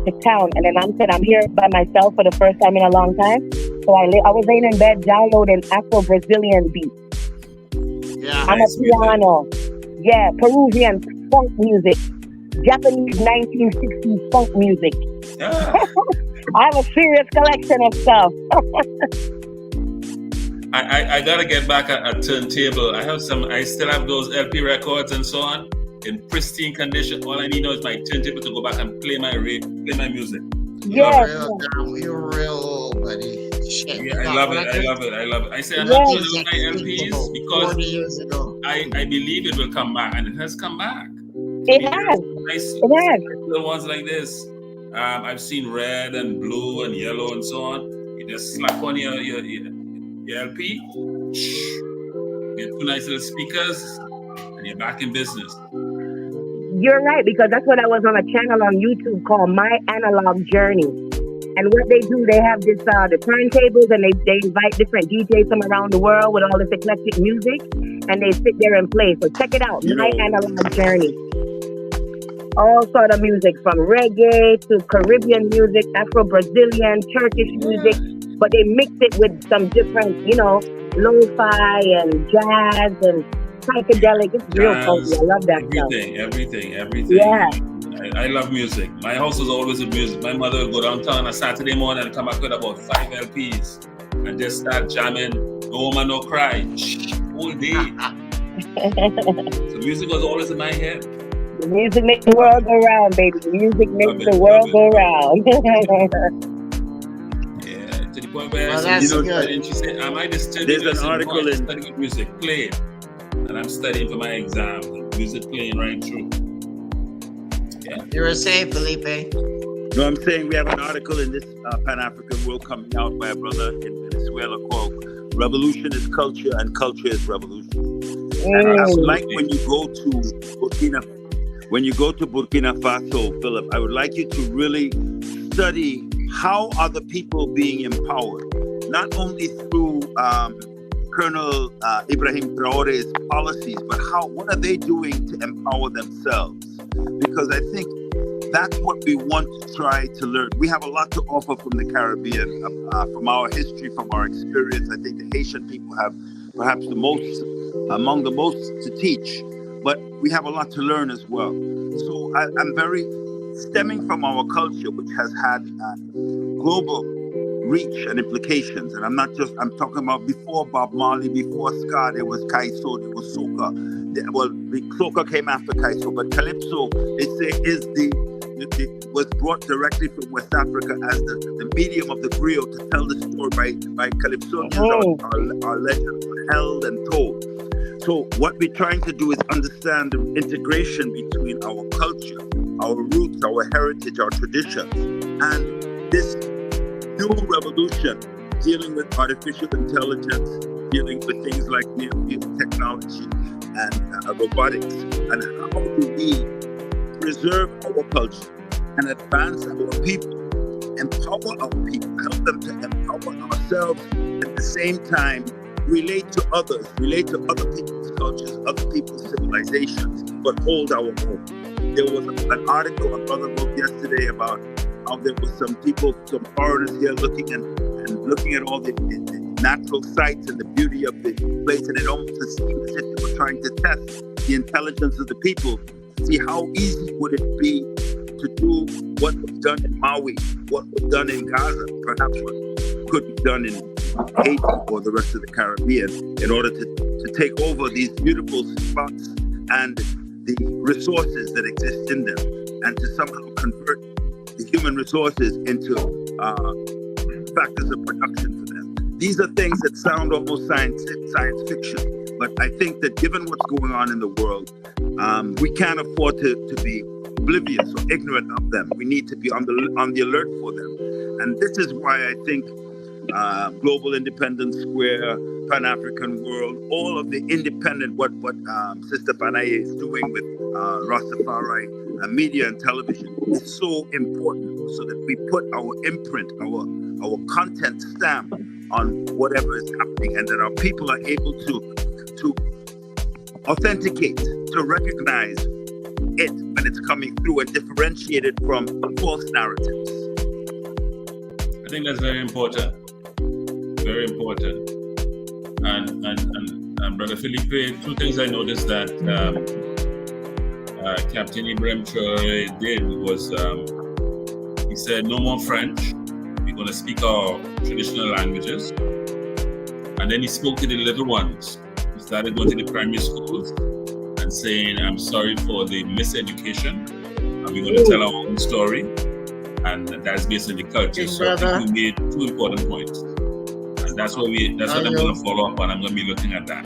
to town, and then I'm here by myself for the first time in a long time. So I was laying in bed downloading Afro-Brazilian beats. Yeah, I'm a piano. Yeah, Peruvian funk music. Japanese 1960s funk music. I have a serious collection of stuff. I gotta get back a turntable. I still have those LP records and so on in pristine condition. All I need now is my turntable to go back and play my music. Yes. You're real old, buddy. Shit. Yeah, I love it. I say I'm not going to do my LPs because 40 years ago. I believe it will come back, and it has come back. It has. Nice little ones like this. I've seen red and blue and yellow and so on. You just slap on your LP, get two nice little speakers, and you're back in business. You're right, because that's what I was on a channel on YouTube called My Analog Journey. And what they do, they have this the turntables, and they invite different DJs from around the world with all this eclectic music, and they sit there and play. So check it out, My Analog Journey. All sort of music, from reggae to Caribbean music, Afro-Brazilian, Turkish music, but they mix it with some different, lo-fi and jazz and psychedelic. It's real funky. I love that stuff. Everything. Yeah. I love music. My house was always with music. My mother would go downtown on a Saturday morning and come back with about 5 LPs and just start jamming. No woman, no cry. All day. So music was always in my head. The music makes the world go round, baby. The music makes the world go round. Yeah, to the point where well, that's good. And she said, am I disturbing? There's an article in studying music playing, and I'm studying for my exam. Music playing right through. Yeah. You were saying, Felipe? No, I'm saying we have an article in this Pan-African World coming out by a brother in Venezuela called "Revolution is Culture and Culture is Revolution." And I would like when you go to Burkina Faso, Philip, I would like you to really study how are the people being empowered, not only through Colonel Ibrahim Traore's policies, but what are they doing to empower themselves? Because I think that's what we want to try to learn. We have a lot to offer from the Caribbean, from our history, from our experience. I think the Haitian people have perhaps among the most to teach, but we have a lot to learn as well. So I'm very stemming from our culture, which has had global reach and implications. And I'm talking about before Bob Marley, before ska, there was Kaiso, there was soca. The soca came after Kaiso, but Calypso, they say, is the was brought directly from West Africa as the medium of the griot to tell the story by Calypsonians, our legends were held and told. So what we're trying to do is understand the integration between our culture, our roots, our heritage, our traditions, and this new revolution dealing with artificial intelligence, dealing with things like near-field technology and robotics, and how do we preserve our culture and advance our people, empower our people, help them to empower ourselves, at the same time relate to others, relate to other people's cultures, other people's civilizations, but hold our own. There was an article a brother wrote yesterday about how there was some people, some foreigners here looking at all the natural sights and the beauty of the place, and it almost seemed as if they were trying to test the intelligence of the people, see how easy would it be to do what was done in Maui, what was done in Gaza, perhaps what could be done in Haiti or the rest of the Caribbean, in order to take over these beautiful spots and the resources that exist in them, and to somehow convert the human resources into factors of production for them. These are things that sound almost science fiction, but I think that given what's going on in the world, we can't afford to be oblivious or ignorant of them. We need to be on the alert for them, and this is why I think Global Independence Square, Pan-African World, all of the independent, what Sister Fanaye is doing with Rastafari media and television is so important, so that we put our imprint, our content stamp on whatever is happening, and that our people are able to authenticate, to recognize it when it's coming through and differentiate it from false narratives. I think that's very important. Very important. And Brother Felipe, two things I noticed that Captain Ibrahim Traore did was he said no more French. We're going to speak our traditional languages. And then he spoke to the little ones. He started going to the primary schools and saying, I'm sorry for the miseducation, and we're going to tell our own story. And that's based on the culture. So I think we made two important points. And that's what I'm going to follow up on. I'm going to be looking at that.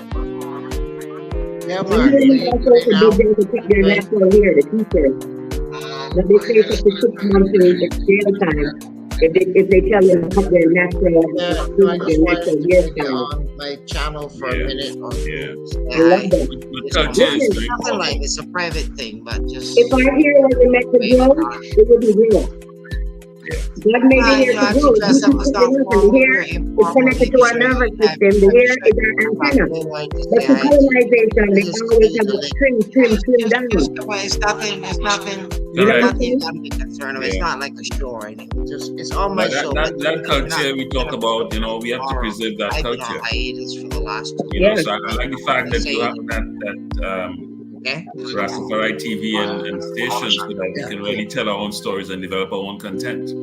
Yeah, man. Their national here, the teachers. But they face up to 6 months in jail time if they tell them to cut their national year time. On my channel for a minute. It's nothing like it's a private thing, but just if I hear what they meant to grow, it would be real. God made the hair to grow. The hair is connected to our nervous system. The hair is our antenna. But for colonization, they always have a trim down. It's nothing. You know what you got to be concerned of. It's not like a show or anything. It's on my show. That culture we talk about, we have to preserve that culture. I've been on hiatus for the last 2 years. So I like the fact that you have that Rastafari TV and stations, so that we can really tell our own stories and develop our own content.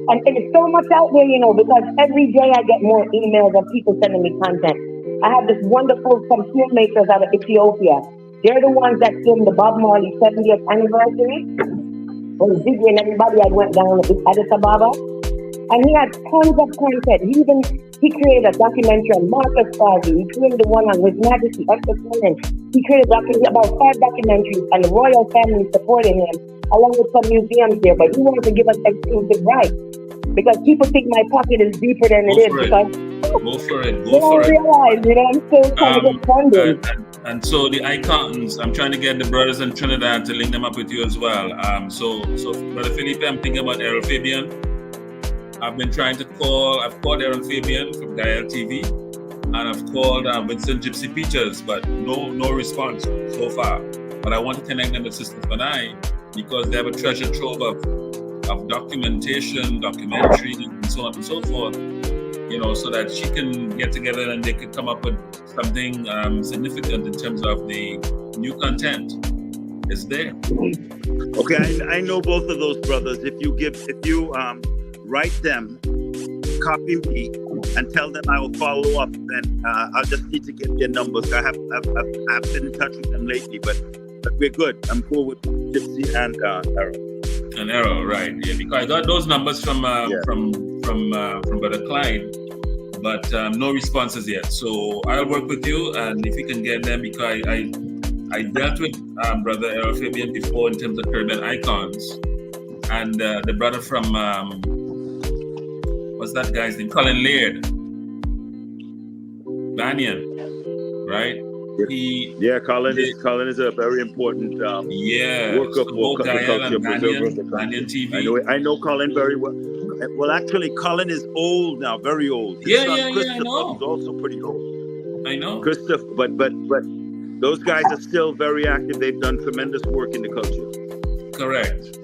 And it's so much out there, because every day I get more emails of people sending me content. I have this wonderful some filmmakers out of Ethiopia. They're the ones that filmed the Bob Marley 70th anniversary. When Ziggy and everybody had went down to Addis Ababa. And he had tons of content. He created a documentary on Marcus Garvey. He created the one on His Majesty, Empress Women. He created about 5 documentaries, and the royal family supporting him, along with some museums there. But he wanted to give us exclusive rights, because people think my pocket is deeper than it is. Go for it. Realize, I'm still trying to get funding. And so the icons, I'm trying to get the brothers in Trinidad to link them up with you as well. So Brother Felipe, I'm thinking about Errol Fabian. I've been trying to I've called Aaron Fabian from Gael TV, and I've called Vincent Gypsy Peters, but no response so far. But I want to connect them with Sister Fanaye, because they have a treasure trove of documentation, documentary, and so on and so forth, so that she can get together and they could come up with something significant in terms of the new content. It's there. Okay, I know both of those brothers. If you write them, copy me, and tell them I will follow up, then I'll just need to get their numbers. I've been in touch with them lately, but we're good. I'm cool with Gypsy and Errol. An error, right? Yeah, because I got those numbers from Brother Clyde, but no responses yet. So I'll work with you, and if you can get them, because I dealt with Brother Errol Fabian before in terms of Caribbean icons, and the brother from what's that guy's name? Colin Laird, Banyan, right? Colin is a very important worker so for both the Gael culture, and preserver of the Banyan country. TV. I know Colin very well. Well, actually, Colin is old now, very old. His son I Christopher, know. who's also pretty old. I know. Christopher, but those guys are still very active. They've done tremendous work in the culture. Correct.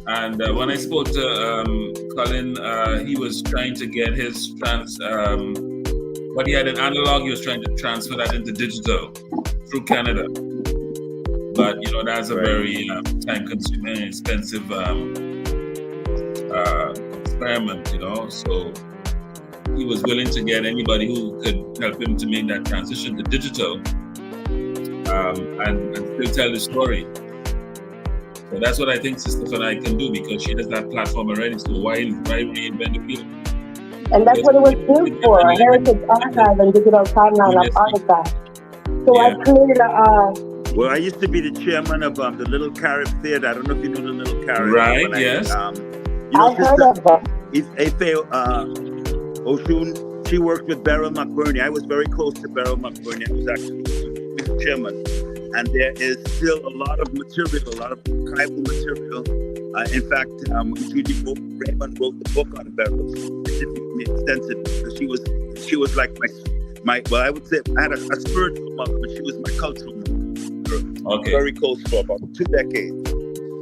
And when I spoke to Colin, he was trying to get his what he had in analog, he was trying to transfer that into digital through Canada. But that's a very time-consuming, expensive experiment. So he was willing to get anybody who could help him to make that transition to digital, and still tell the story. So that's what I think Sister Fanai can do, because she has that platform already. So why reinvent the wheel? And that's what it was built for, a heritage archive and digital timeline of artifacts. So I created Well, I used to be the chairman of the Little Carib Theater. I don't know if you know the Little Carib. Right, yes. I heard of that. Oshun, she worked with Beryl McBurney. I was very close to Beryl McBurney. I was actually his chairman. And there is still a lot of material, a lot of archival material. In fact, Raymond wrote the book on Beryl, specifically extensive, because she was like my well, I would say I had a spiritual mother, but she was my cultural mother. Okay. Very close for about 2 decades.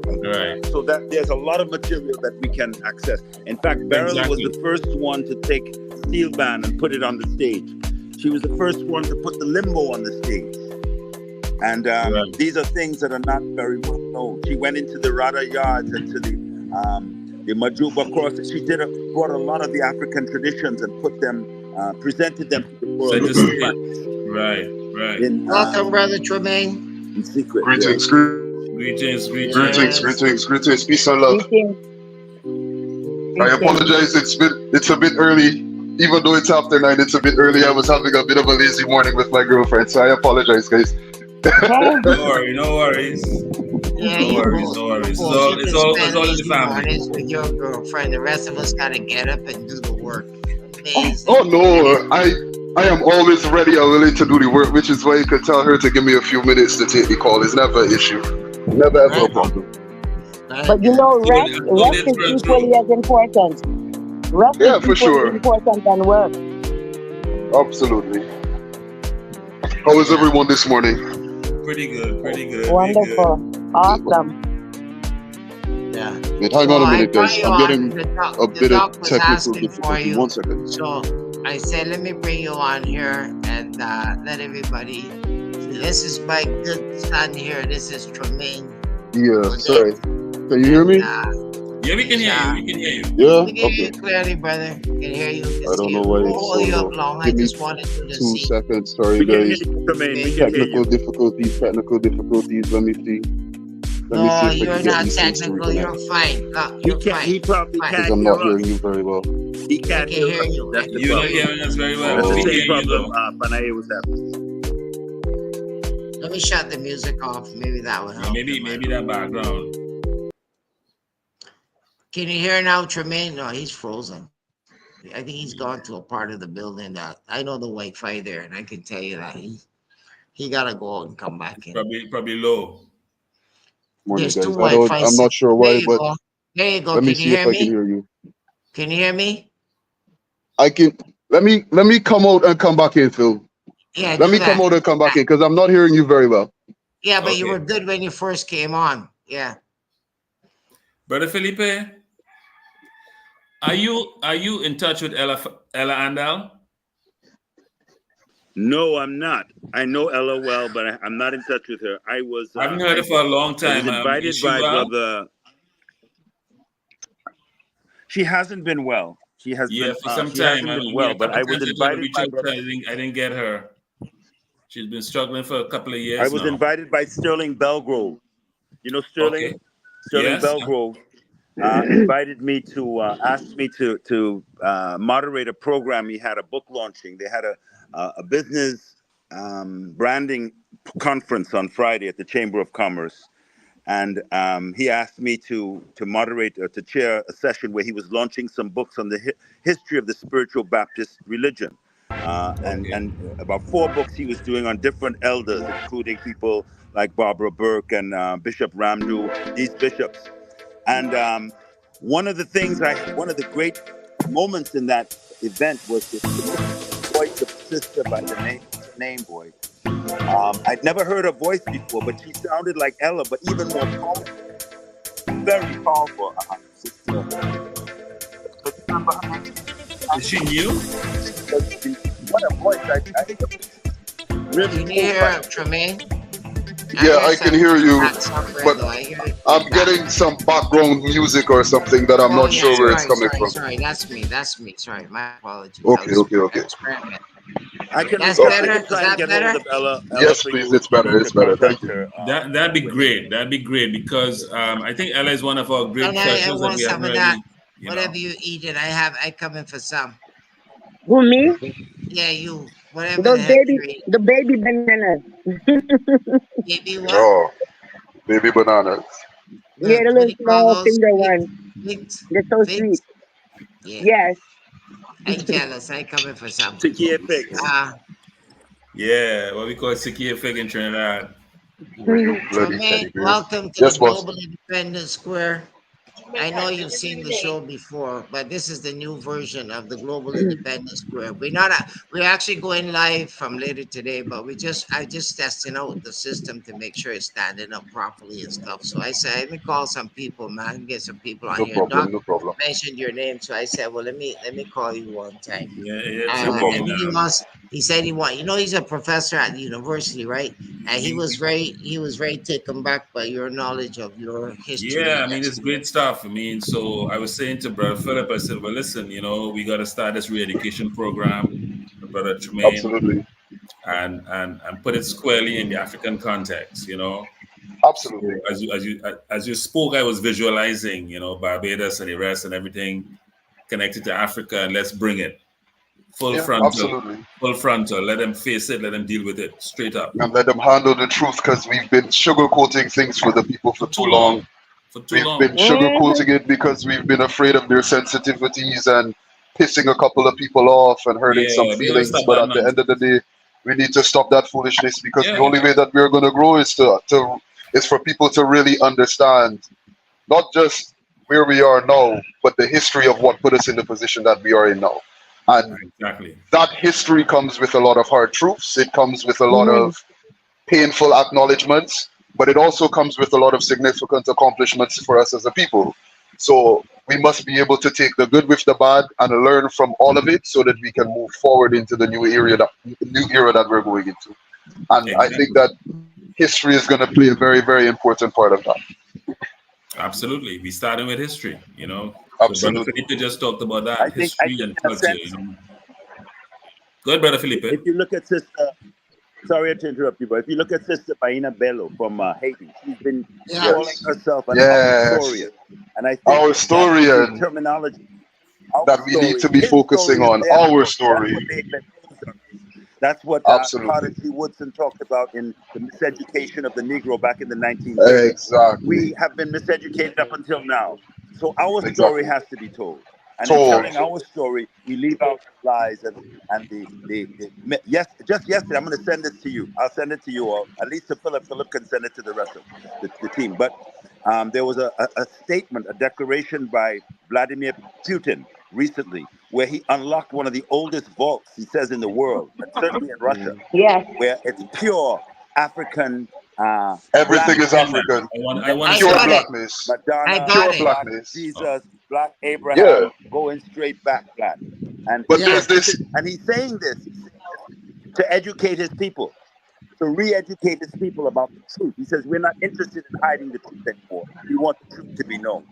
Right. So that there's a lot of material that we can access. In fact, Beryl was the first one to take steel band and put it on the stage. She was the first one to put the limbo on the stage. And these are things that are not very well known. She went into the Rada yards and to the Majuba cross. She brought a lot of the African traditions and put them, presented them to the world. Right. Welcome, Brother Tremaine. In secret. Greetings. Peace and love. I apologize. It's a bit early. Even though it's after 9, it's a bit early. I was having a bit of a lazy morning with my girlfriend, so I apologize, guys. No worries. Yeah, no worries. It's all in the family. With your girlfriend, the rest of us gotta get up and do the work. Amazing. Oh no, I am always ready and willing to do the work, which is why you could tell her to give me a few minutes to take the call. It's never an issue. Never ever a problem. But rest is equally as important. Rest is for sure. important than work. Absolutely. How is everyone this morning? Pretty good. Wonderful. Awesome. Yeah. Wait, hang on a minute, guys. I'm getting a bit of technical difficulty. 1 second. So I said, let me bring you on here and let everybody. This is my good son here. This is Tremaine. Yeah, sorry. Can you hear me? Yeah, we can hear you. Yeah? We can hear you Okay. clearly, brother. We can hear you. I don't know why it's hold you so up long. Give I me just wanted you to 2 see. seconds. Sorry, We can hear guys. you, Tremaine. We can hear you. Technical difficulties. Let me see. No, if I you're can get not these things to technical. reconnect. You're fine. You're fine. He probably Fine. can't Because I'm hear not us. hearing you very well. He can't I can hear us. you. That's the You're not problem. hearing us very well. That's We the can same hear you problem though. Panay was having. Let me shut the music off. Maybe that will help. Maybe that background. Can you hear now, Tremaine? No, he's frozen. I think he's gone to a part of the building that I know the Wi-Fi there, and I can tell you that he gotta go out and come back in. Probably low. Morning, There's 2 guys. Wi-Fi. I'm not sure why, but Go. There you go. let me Can you see hear if I me? can hear you. Can you hear me? I can. Let me come out and come back in, Phil. Yeah. Let me come out and come back in because I'm not hearing you very well. Yeah, but you Okay. were good when you first came on. Yeah. Brother Felipe, are you in touch with Ella Andal? No, I'm not. I know Ella well, but I'm not in touch with her. I haven't heard her for a long I time. was invited Is she by well? Brother. She hasn't been well. She has been. For some She time. hasn't been well, but I was invited by Brother. I didn't get her. She's been struggling for a couple of years I was now. invited by Sterling Belgrove. You know Sterling? Sterling Yes. Belgrove, invited me to asked me to moderate a program. He had a book launching. They had a business branding conference on Friday at the Chamber of Commerce, and he asked me to moderate or to chair a session where he was launching some books on the history of the spiritual Baptist religion. Okay. And about 4 books he was doing on different elders, including people like Barbara Burke and Bishop Ramdu, these bishops. And one of the great moments in that event was the voice of a sister by the name boy. I'd never heard her voice before, but she sounded like Ella, but even more powerful, very powerful. Sister. But you remember her name? Is she new? What a voice! I really Can you hear Tremaine? Yeah, I can hear you, but though. I hear I'm getting some background music or something that I'm not sure where it's coming from. Sorry, that's me. Sorry, my apologies. Okay. I can That's try better? and Is get that hold better? of Ella Yes, for please. you. It's better. It's better. Thank you. Her, That'd be great. That'd be great because I think Ella is one of our great And I treasures that want we have some of that. really, you know. Whatever you eat it, I come in for some. Who, me? Yeah, you. Whatever Those the heck baby, you eat. the baby bananas. Baby what? Oh, baby bananas. Yeah, the What do little you call small those? finger ones. Figs? They're so Figs? sweet. Yeah. Yes. I jealous. I coming for some. Tequila figs. Yeah, what we call Sikia Fig in Trinidad. You bloody Tremaine, teddy bears. welcome to Yes, the boss. Global Independence Square. I know you've seen the show before, but this is the new version of the Global Independence Square. We're actually going live from later today, but I just testing out the system to make sure it's standing up properly and stuff. So I said, let me call some people, man, get some people on No here. problem. Doc No problem. mentioned your name, so I said, well, let me call you one time. Yeah, No problem. And he said he's a professor at the university, right? And he was very taken back by your knowledge of your history. Yeah, I mean, it's great stuff. I mean, so I was saying to Brother Philip, I said, well, listen, we got to start this re-education program, Brother Tremaine, Absolutely. and put it squarely in the African context, Absolutely. So as you spoke, I was visualizing, Barbados and the rest and everything connected to Africa, and let's bring it full frontal. Let them face it. Let them deal with it straight up, and let them handle the truth, because we've been sugarcoating things for the people for too long. We've been sugarcoating it because we've been afraid of their sensitivities and pissing a couple of people off and hurting some feelings. But at the end of the day, we need to stop that foolishness, because the only way that we're going to grow is is for people to really understand not just where we are now, but the history of what put us in the position that we are in now. And that history comes with a lot of hard truths. It comes with a lot of painful acknowledgements, but it also comes with a lot of significant accomplishments for us as a people. So we must be able to take the good with the bad and learn from all of it, so that we can move forward into the new era that we're going into. And I think that history is going to play a very, very important part of that. Absolutely. We started with history, Absolutely. So Brother Felipe just talked about that, history and culture. Go ahead, Brother Felipe. If you look at Sister, sorry to interrupt you, but if you look at Sister Baina Bello from Haiti, she's been calling herself an historian. And I think our historian terminology that we need to be focusing on, our story. That's what Carter G. Woodson talked about in the miseducation of the Negro back in the 1930s. Exactly. We have been miseducated up until now. So our story has to be told. And in telling our story, we leave out lies just yesterday, I'm going to send this to you. I'll send it to you all, at least to Philip. Philip can send it to the rest of the team. But there was a statement, a declaration by Vladimir Putin recently, where he unlocked one of the oldest vaults, he says, in the world, and certainly in Russia, where it's pure African. Everything is African. Pure blackness. Madonna, pure blackness. Jesus, Black Abraham, going straight back black. And there's this, and he's saying this to educate his people, to re-educate his people about the truth. He says, we're not interested in hiding the truth anymore. We want the truth to be known.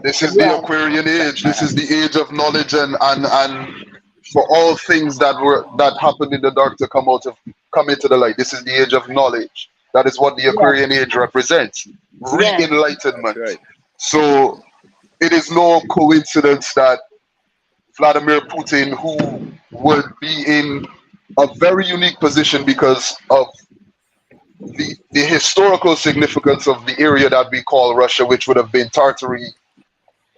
This is the Aquarian age. This is the age of knowledge, and for all things that happened in the dark to come into the light. This is the age of knowledge. That is what the Aquarian age represents. Re-enlightenment. Right. So it is no coincidence that Vladimir Putin, who would be in a very unique position because of the historical significance of the area that we call Russia, which would have been Tartary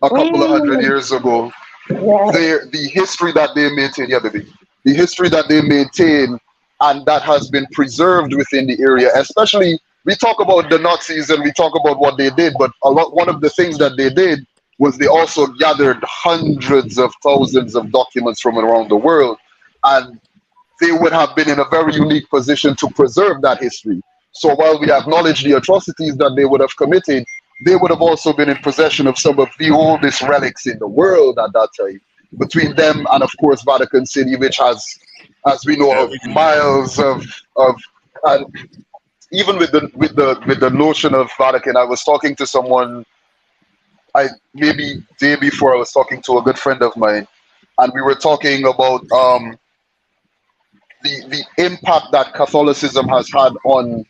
a couple of hundred years ago. The history that they maintain, the history that they maintain and that has been preserved within the area, especially we talk about the Nazis and we talk about what they did, but one of the things that they did was they also gathered hundreds of thousands of documents from around the world, and they would have been in a very unique position to preserve that history. So while we acknowledge the atrocities that they would have committed, they would have also been in possession of some of the oldest relics in the world at that time. Between them and, of course, Vatican City, which has, as we know, miles of and even with the notion of Vatican, I was talking to someone. Maybe day before I was talking to a good friend of mine, and we were talking about the impact that Catholicism has had on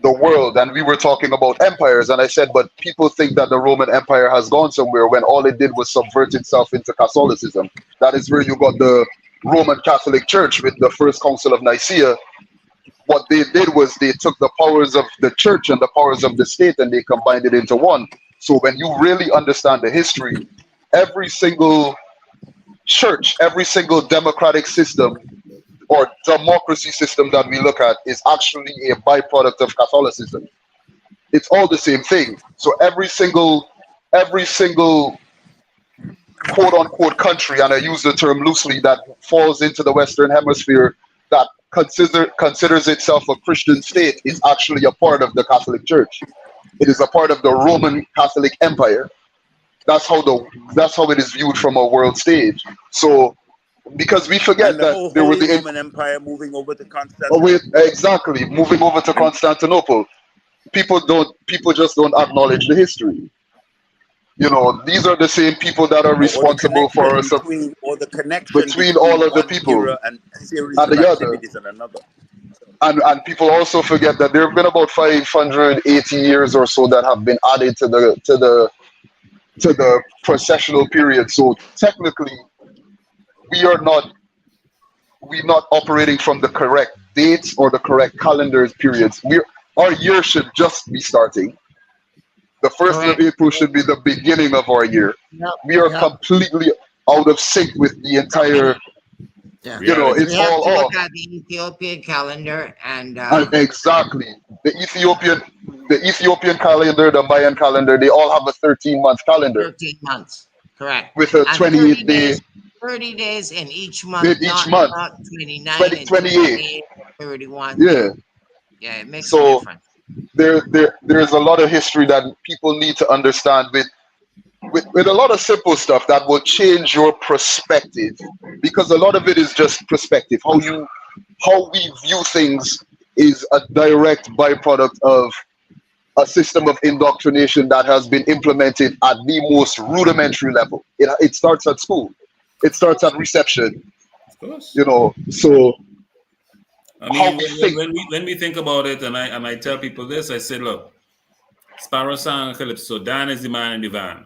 the world, and we were talking about empires, and I said, but people think that the Roman Empire has gone somewhere when all it did was subvert itself into Catholicism. That is where you got the Roman Catholic Church with the First Council of Nicaea. What they did was they took the powers of the church and the powers of the state and they combined it into one. So when you really understand the history, every single church, every single democratic system or democracy system that we look at is actually a byproduct of Catholicism. It's all the same thing. So every single quote unquote country, and I use the term loosely, that falls into the Western Hemisphere that considers itself a Christian state is actually a part of the Catholic Church. It is a part of the Roman Catholic Empire. That's how it is viewed from a world stage. So because we forget that there was the Roman Empire moving over to Constantinople. Exactly, moving over to Constantinople. People just don't acknowledge the history. You know, these are the same people that are responsible for us between all of the people and the other. And people also forget that there have been about 580 years or so that have been added to the processional period. So technically, we're not operating from the correct dates or the correct calendar periods. Our year should just be starting. The 1st of April should be the beginning of our year. We are completely out of sync with the entire. You know, it's all off. Look at the Ethiopian calendar and exactly the Ethiopian calendar, the Mayan calendar. They all have a 13-month calendar. 13 months, correct. With a 28 day. 30 days in each month. Not 29, 28, 31. Yeah. Yeah, it makes a difference. There's a lot of history that people need to understand with a lot of simple stuff that will change your perspective, because a lot of it is just perspective. How we view things is a direct byproduct of a system of indoctrination that has been implemented at the most rudimentary level. It starts at school. It starts at reception. Of course. You know, so I mean, when we think about it, and I tell people this, I say, look, Sparrow Sang and Calypso, Dan is the man in the van.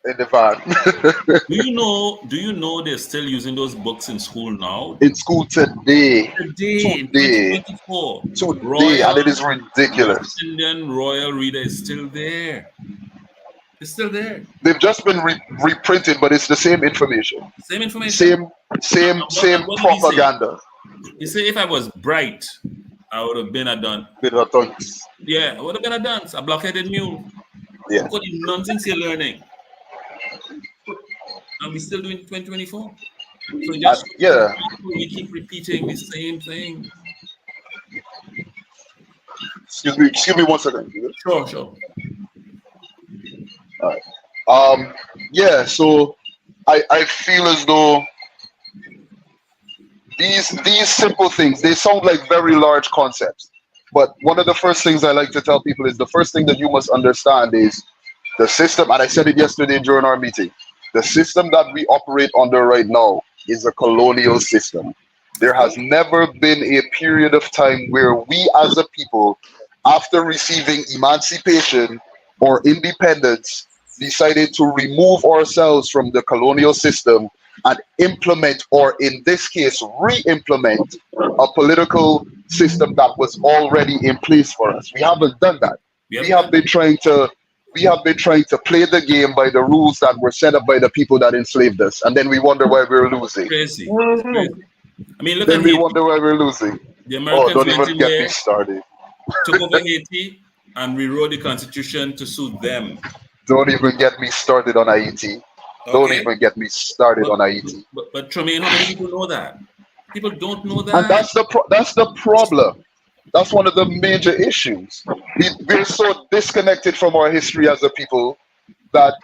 In the van. Do you know they're still using those books in school now? In school today. In 2024. Today, and it is ridiculous. Indian Royal Reader is still there. It's still there. They've just been reprinted, but it's the same information. Same information. Same propaganda. You see, if I was bright, I would have been a dunce. Yeah, I would have been a dunce, a blockheaded mule. Yeah. Look at the nonsense you're learning. And we're still doing 2024. So just we keep repeating the same thing. Excuse me 1 second. Sure. All right. So I feel as though these simple things, they sound like very large concepts. But one of the first things I like to tell people is the first thing that you must understand is the system, and I said it yesterday during our meeting, the system that we operate under right now is a colonial system. There has never been a period of time where we as a people after receiving emancipation or independence, decided to remove ourselves from the colonial system and implement, or in this case, re-implement a political system that was already in place for us. We haven't done that. We have been trying to play the game by the rules that were set up by the people that enslaved us, and then we wonder why we're losing. Crazy. I mean, look then at we Haiti. wonder why we're losing. The Americans don't went even in get there, me started. took over Haiti, and rewrote the constitution to suit them. Don't even get me started on Haiti. Okay. Don't even get me started on Haiti. But Tremaine, how many people know that? People don't know that. And that's the problem. That's one of the major issues. We're so disconnected from our history as a people that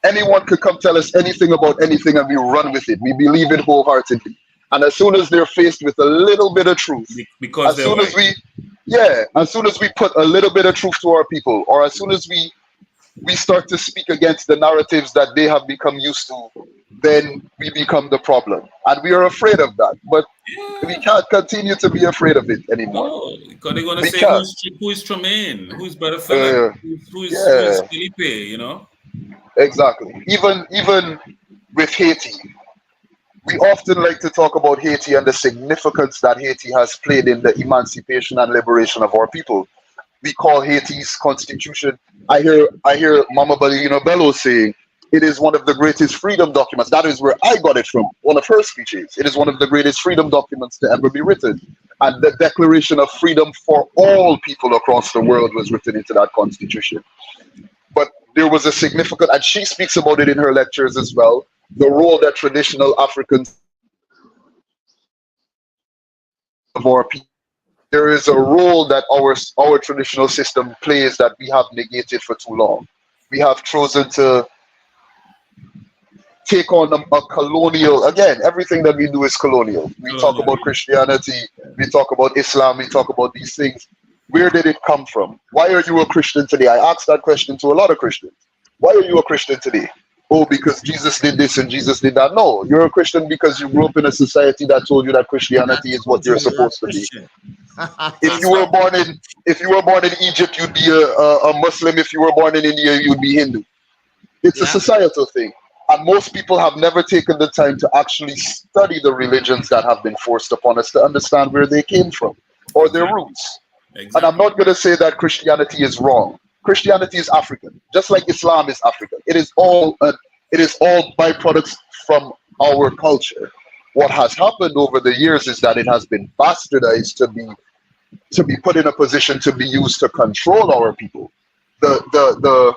anyone could come tell us anything about anything and we run with it. We believe it wholeheartedly. And as soon as they're faced with a little bit of truth, because as soon as we put a little bit of truth to our people, or as soon as we start to speak against the narratives that they have become used to, then we become the problem. And we are afraid of that. But we can't continue to be afraid of it anymore. No, because they're going to say, who is Tremaine? Who's Brother Philip? Who is Felipe, you know? Exactly. Even with Haiti, we often like to talk about Haiti and the significance that Haiti has played in the emancipation and liberation of our people. We call Haiti's constitution. I hear Mama Balino Bello saying it is one of the greatest freedom documents. That is where I got it from, one of her speeches. It is one of the greatest freedom documents to ever be written. And the Declaration of Freedom for all people across the world was written into that constitution. But there was a significant, and she speaks about it in her lectures as well, the role that traditional Africans of our people. There is a role that our traditional system plays that we have negated for too long. We have chosen to take on a colonial, again, everything that we do is colonial. We talk about Christianity, we talk about Islam, we talk about these things. Where did it come from? Why are you a Christian today? I asked that question to a lot of Christians. Why are you a Christian today? Oh, because Jesus did this and Jesus did that. No, you're a Christian because you grew up in a society that told you that Christianity is what you're supposed to be. If you were born in Egypt, you'd be a Muslim. If you were born in India, you'd be Hindu. It's a societal thing. And most people have never taken the time to actually study the religions that have been forced upon us to understand where they came from or their roots. Exactly. And I'm not going to say that Christianity is wrong. Christianity is African, just like Islam is African. It is all byproducts from our culture. What has happened over the years is that it has been bastardized to be put in a position to be used to control our people. The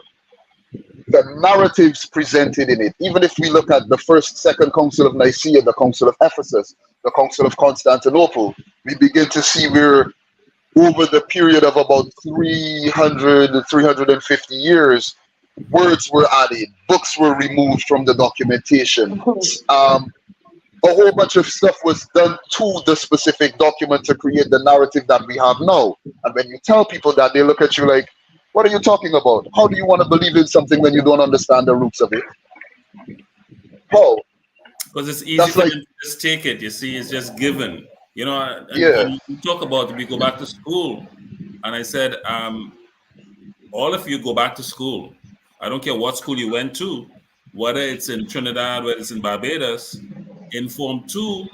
narratives presented in it, even if we look at the first, second Council of Nicaea, the Council of Ephesus, the Council of Constantinople, we begin to see where over the period of about 350 years, words were added, books were removed from the documentation. A whole bunch of stuff was done to the specific document to create the narrative that we have now. And when you tell people that, they look at you like, what are you talking about? How do you want to believe in something when you don't understand the roots of it? How? Because it's easy for them to just take it. You see, it's just given. You know, and you talk about we go back to school. And I said, all of you go back to school. I don't care what school you went to, whether it's in Trinidad, whether it's in Barbados. In Form 2,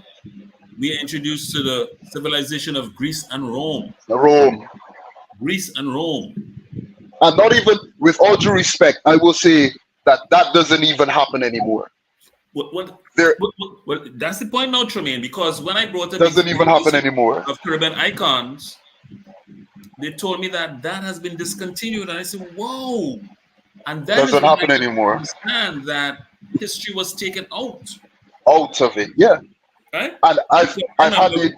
we are introduced to the civilization of Greece and Rome. Greece and Rome. And not even, with all due respect, I will say that doesn't even happen anymore. Well, that's the point now, Tremaine, because when I brought up doesn't even happen anymore of Caribbean icons, they told me that has been discontinued, and I said, "Whoa!" And that doesn't happen anymore. Understand that history was taken out of it, yeah. Right. And I've had we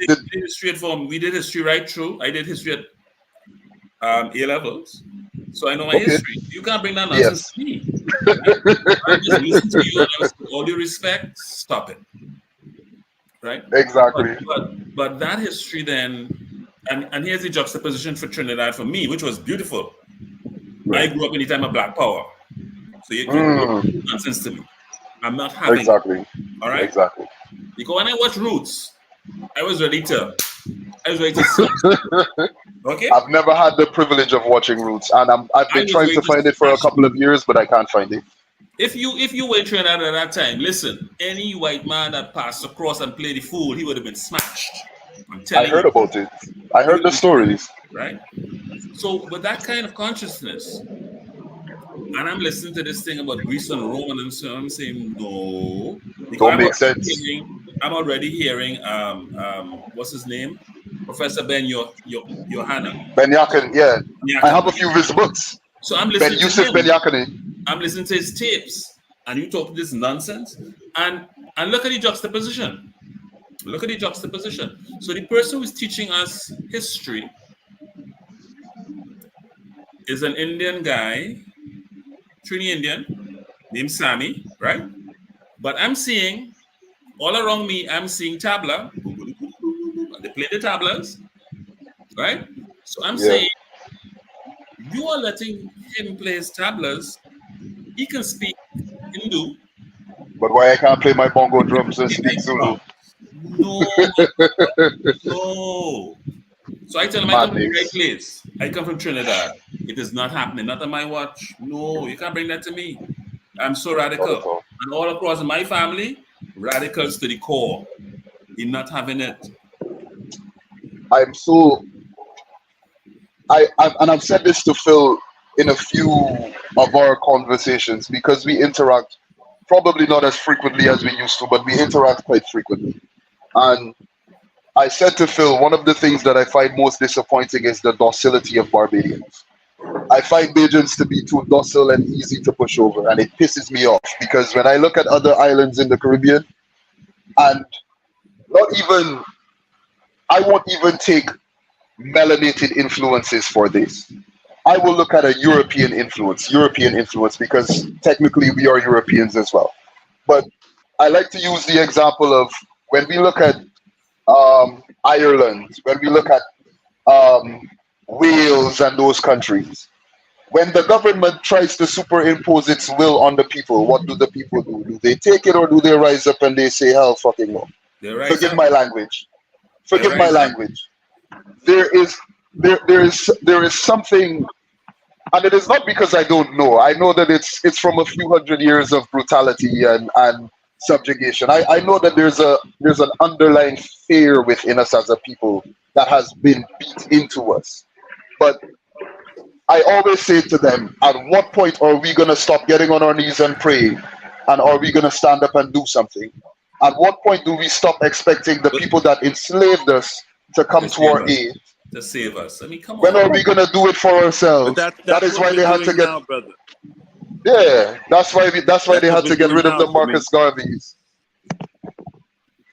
did history right through. I did history at A levels, so I know my history. You can't bring that nonsense to me. I just listen to you, and with all due respect, stop it. Right? Exactly. But that history then, and here's the juxtaposition for Trinidad for me, which was beautiful. Right. I grew up in the time of Black Power, so you do nonsense to me. I'm not having exactly. All right. Exactly. Because when I watch Roots, I was ready to Okay. I've never had the privilege of watching Roots, and I've I been was trying ready to to find it for a smash couple of years, but I can't find it. If you were in Trinidad at that time, listen, any white man that passed across and played the fool, he would have been smashed. I'm I telling heard you. about it. I He heard would the have been stories. right? So with that kind of consciousness, and I'm listening to this thing about Greece and Rome, and so I'm saying no, because Don't make sense. I'm already hearing what's his name, Professor Ben Johanna. Ben Yakin, yeah. I have a few of his books. So I'm Ben listening to Yusuf him. Ben Yakini. I'm listening to his tapes, and you talk this nonsense, and look at the juxtaposition. Look at the juxtaposition. So the person who's teaching us history is an Indian guy, Trini Indian, named Sammy, right? But I'm seeing all around me, I'm seeing tabla. They play the tablas, right? So I'm saying you are letting him play his tablas. He can speak Hindu. But why I can't play my bongo drums and speak Zulu? No, no. So I tell him I come from the right place. I come from Trinidad. It is not happening. Not on my watch. No, you can't bring that to me. I'm so radical. And all across my family, radicals to the core. In not having it. I'm so and I've said this to Phil in a few of our conversations because we interact probably not as frequently as we used to, but we interact quite frequently. And I said to Phil, one of the things that I find most disappointing is the docility of Barbadians. I find Bajans to be too docile and easy to push over, and it pisses me off because when I look at other islands in the Caribbean, and I won't even take melanated influences for this. I will look at a European influence because technically we are Europeans as well. But I like to use the example of when we look at Ireland, when we look at Wales and those countries, when the government tries to superimpose its will on the people, what do the people do? Do they take it or do they rise up and they say, hell fucking no? Forgive my language. Forgive my language. There is something, and it is not because I don't know. I know that it's from a few hundred years of brutality and subjugation. I know that there's an underlying fear within us as a people that has been beat into us. But I always say to them, at what point are we gonna stop getting on our knees and pray? And are we gonna stand up and do something? At what point do we stop expecting the people that enslaved us to come to our aid? To save us. I mean, come on. When are we gonna do it for ourselves? That is why they had to get. Now, brother. Yeah, that's why they had to get rid of the Marcus Garveys.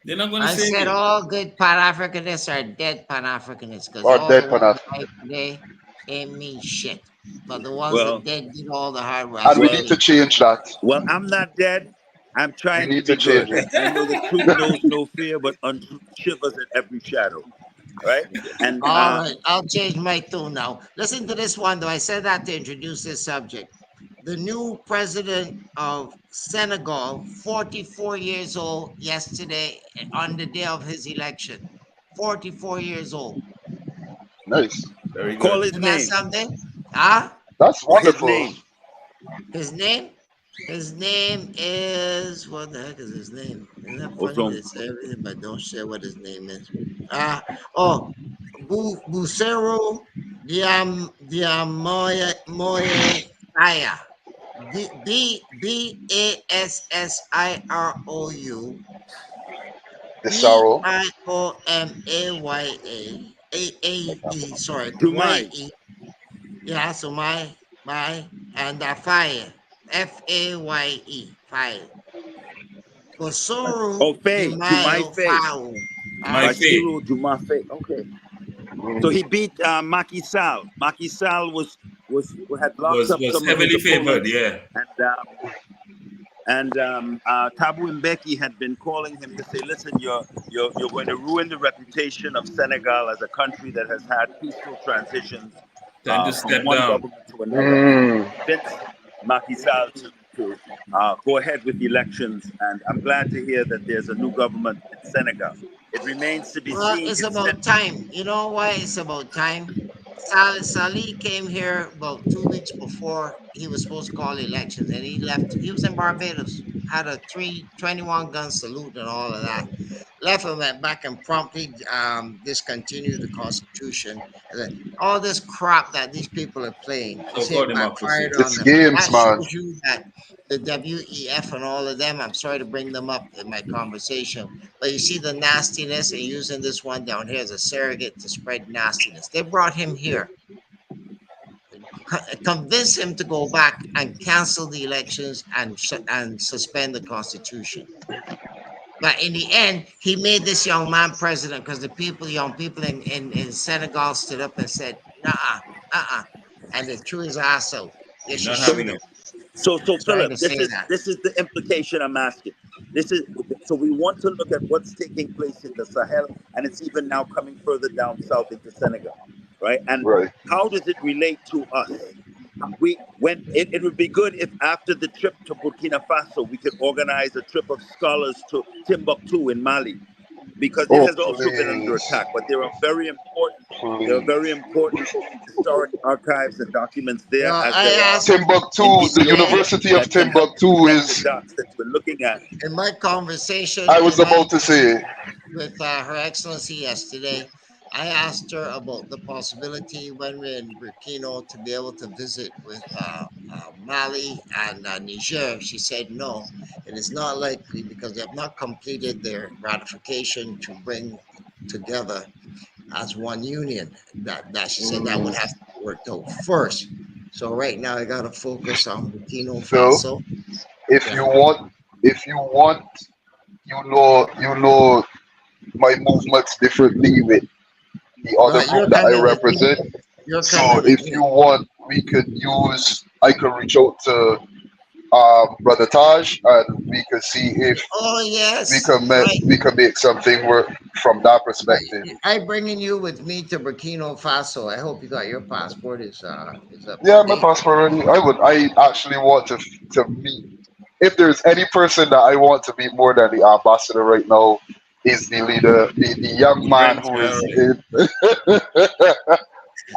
They're not going to save said you. all good Pan-Africanists are dead Pan-Africanists because Or all dead the ones Pan-Africanists today ain't mean shit. But the ones that dead did all the hard work. And we need to change that. Well, I'm not dead. I'm trying to be change good. it. I know the truth knows no fear, but untruth shivers at every shadow. Right? And all right, I'll change my tune now. Listen to this one, though. I said that to introduce this subject. The new president of Senegal, 44 years old yesterday on the day of his election. 44 years old. Nice. Very good. Call his Isn't name. that something? Huh? That's wonderful. His name? His name is, what the heck is his name? Isn't that funny? They say everything, but don't share what his name is. Busero Diamoye Saya. Bassirou. Diomayaae. Sorry. Y-E. Yeah, so my and fire. Faye. Fire. Busoro Dimayo Fao. Bashiru Jumafe. Okay. So he beat Macky Sall. Macky Sall had locked up some heavily of his favored, opponents, and Thabo Mbeki had been calling him to say, "Listen, you're going to ruin the reputation of Senegal as a country that has had peaceful transitions Time to step from one down. government to another." Convince Macky Sall to go ahead with the elections, and I'm glad to hear that there's a new government in Senegal. It remains to be seen. It's about time. You know why it's about time? Salih came here about 2 weeks before he was supposed to call elections, and he left. He was in Barbados, had a 321 gun salute and all of that. Left and went back and promptly discontinued the Constitution. And all this crap that these people are playing is So-called hit backfired democracy. on It's them. games, That man. shows you that the WEF and all of them. I'm sorry to bring them up in my conversation, but you see the nastiness and using this one down here as a surrogate to spread nastiness. They brought him here, convince him to go back and cancel the elections and suspend the Constitution. But in the end, he made this young man president because the young people in Senegal stood up and said, nah, and they threw his ass out. They He's should not shoot having him. it. So, Trying Philip, to say that. this is the implication I'm asking. This is so we want to look at what's taking place in the Sahel, and it's even now coming further down south into Senegal, right? And Right. how does it relate to us? It would be good if after the trip to Burkina Faso, we could organize a trip of scholars to Timbuktu in Mali, because it Oh, has also been under please. attack. But there are Please. very important historic archives and documents there, Well, as I there are asked Timbuktu, in the Ethiopia, University of that can help to Timbuktu connect the is, dots that we're looking at. in my conversation I was about to say, with Her Excellency yesterday, I asked her about the possibility when we're in Burkina to be able to visit with Mali and Niger. She said no, it is not likely because they have not completed their ratification to bring together as one union. That she said that would have to be worked out first. So right now I got to focus on Burkina Phil, Faso. if you Yeah. want, you know my movements differently with the other Right, group you're that I coming with me. represent. You're So coming with if me. you want, I could reach out to Brother Taj, and we could see if Oh yes, right. we can make something work from that Right. perspective. I bringing you with me to Burkina Faso. I hope you got your passport is up to Yeah, my date. passport already. I actually want to meet. If there's any person that I want to meet more than the ambassador right now, is the leader, the young man Prince who is.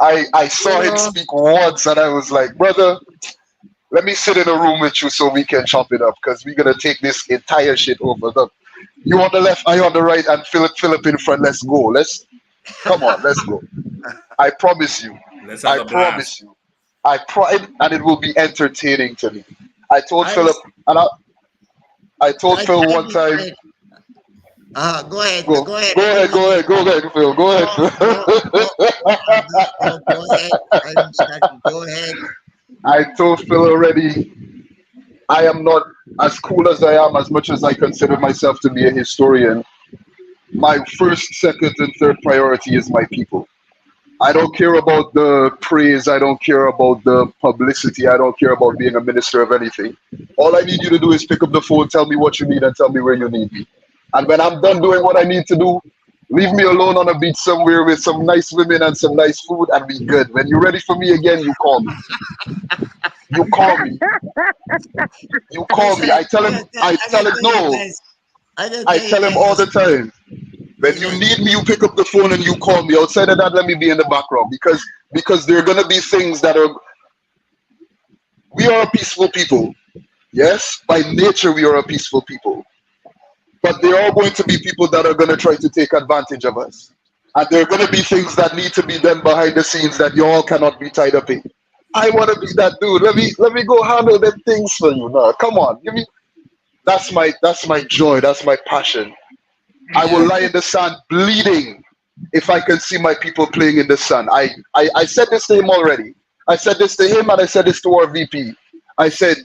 Harry. I You saw him know, speak once, and I was like, brother, let me sit in a room with you so we can chop it up, because we're gonna take this entire shit over. You on the left, I on the right, and Philip in front. Let's go. Let's come on. Let's go. I promise you. Let's have I a blast. promise you. And it will be entertaining to me. I told I Philip, just and I told Phil I one time. decided. Go ahead. Go, Go ahead. go I didn't ahead, mean go to. ahead, go ahead, Phil. Go ahead, No, Phil. no, no, no. Go ahead. I didn't start you. Go ahead. I told Phil already. I am not as cool as I am, as much as I consider myself to be a historian. My first, second, and third priority is my people. I don't care about the praise. I don't care about the publicity. I don't care about being a minister of anything. All I need you to do is pick up the phone, tell me what you need, and tell me where you need me. And when I'm done doing what I need to do, leave me alone on a beach somewhere with some nice women and some nice food, and be good. When you're ready for me again, you call me. You call me. You call me. Listen, I tell him. I I tell gotta him tell you no. guys. I gotta I tell you tell him guys all this. the time. When you Listen, need me, you pick up the phone and you call me. Outside of that, let me be in the background, because there are gonna be things that are. We are a peaceful people. Yes, by nature we are a peaceful people. But there are going to be people that are gonna try to take advantage of us, and there are gonna be things that need to be done behind the scenes that you all cannot be tied up in. I want to be that dude. Let me go handle them things for you. No, come on, give me. That's my joy. That's my passion. I will yeah. lie in the sun bleeding if I can see my people playing in the sun. I said this to him already. I said this to him, and I said this to our VP. I said,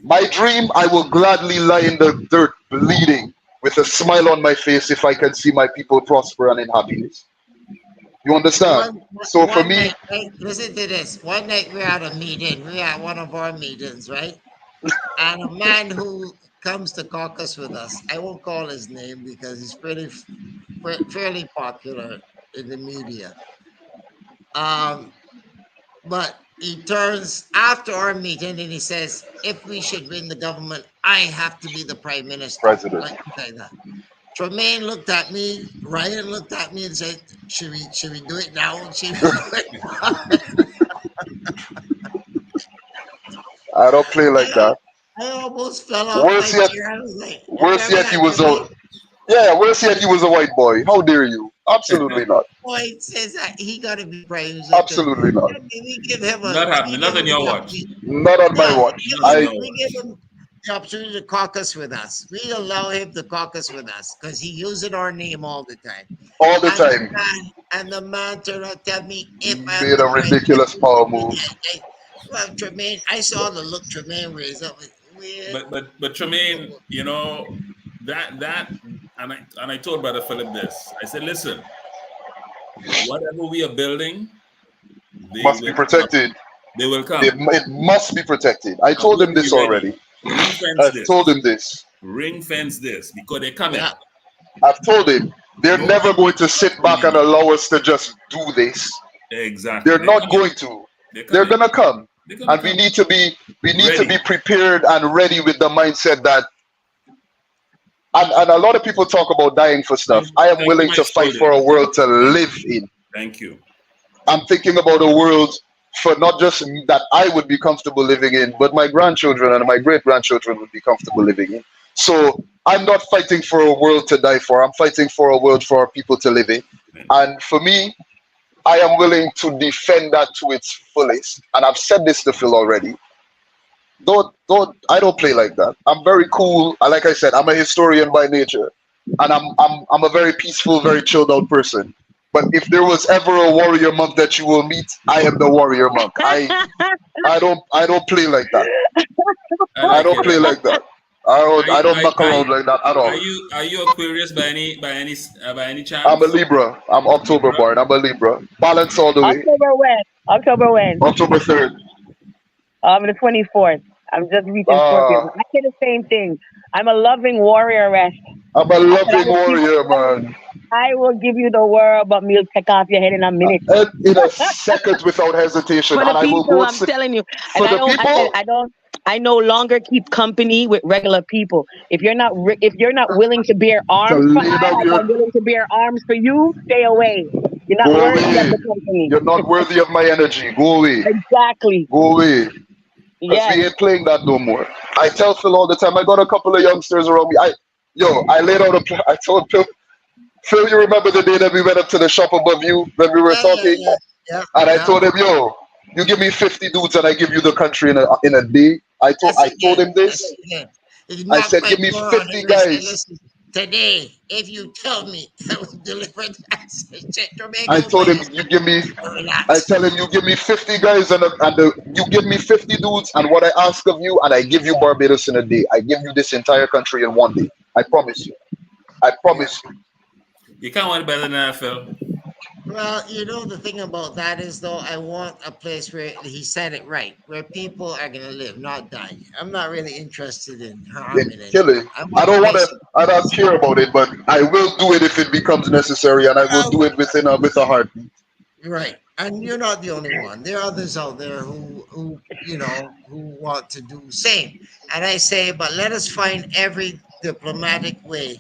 my dream, I will gladly lie in the dirt bleeding with a smile on my face if I can see my people prosper and in happiness. You understand? One So for one me, night, right? Listen to this. One night we're at a meeting. We're at one of our meetings, right? And a man who comes to caucus with us, I won't call his name because he's fairly popular in the media. Um, but he turns after our meeting and he says, if we should win the government, I have to be the prime minister. President. Like that. Tremaine looked at me, Ryan looked at me and said, should we do it now? Should we do it now? I don't play like that. I almost fell off my Worse yet, chair. I was like, worse remember yet, he that, was Tremaine? worse yet, he was a white boy. How dare you? Absolutely not. Boy says that he got to be praised. Absolutely not. We give him Not happening. Not on your watch. Not on my watch. We give him the opportunity to caucus with us. We allow him to caucus with us because he uses our name all the time. All the time. And the man turned out to tell me if I made a ridiculous power move. Well, Tremaine, I saw the look Tremaine raised up. But Tremaine, you know, that and I told Brother Philip this. I said, listen, whatever we are building must be protected. They will come. It must be protected. I told him this already. I've told him this. Ring fence this because they're coming. Yeah. I've told him they're never going to sit back and allow us to just do this. Exactly. They're not going to. They're gonna come. And we need to be prepared and ready with the mindset that and a lot of people talk about dying for stuff. I am willing to fight for a world to live in. Thank you. I'm thinking about a world for not just that I would be comfortable living in, but my grandchildren and my great-grandchildren would be comfortable living in. So I'm not fighting for a world to die for. I'm fighting for a world for our people to live in. And for me, I am willing to defend that to its fullest. And I've said this to Phil already. I don't play like that. I'm very cool. Like I said, I'm a historian by nature. And I'm a very peaceful, very chilled out person. But if there was ever a warrior monk that you will meet, I am the warrior monk. I don't play like that. I don't play like that. I don't muck around like that at all. Are you Aquarius by any chance? I'm a Libra. I'm October born. I'm a Libra. Balance all the way. October when? October 3rd. I'm the 24th. I'm just reaching Scorpio. I say the same thing. I'm a loving warrioress. I'm a loving warrior, man. I will give you the world, but me'll take off your head in a minute. In a second, without hesitation. For the and people, I will I'm telling you. For And the people? I no longer keep company with regular people. If you're not willing to bear arms for I'm willing to bear arms for you, stay away. You're not worthy of the company. You're not worthy of my energy. Go away. Exactly. Go away. Because we ain't playing that no more. I tell Phil all the time, I got a couple of youngsters around me. I laid out a plan. I told Phil, you remember the day that we went up to the shop above you when we were talking? Yeah. And I told him, yo, you give me 50 dudes and I give you the country in a day. I told him this. I said, give me 50 guys. Listen, today, if you tell me I will deliver that, I told him, I tell him, you give me 50 guys and you give me 50 dudes and what I ask of you, and I give you Barbados in a day. I give you this entire country in one day. I promise you. I promise you. You can't want better than that, Phil. Well, you know, the thing about that is, though, I want a place where he said it right, where people are going to live, not die. I'm not really interested in harming it. Killing. I don't care about it, but I will do it if it becomes necessary, and I will do it with a heartbeat. Right. And you're not the only one. There are others out there who want to do the same. And I say, but let us find every diplomatic way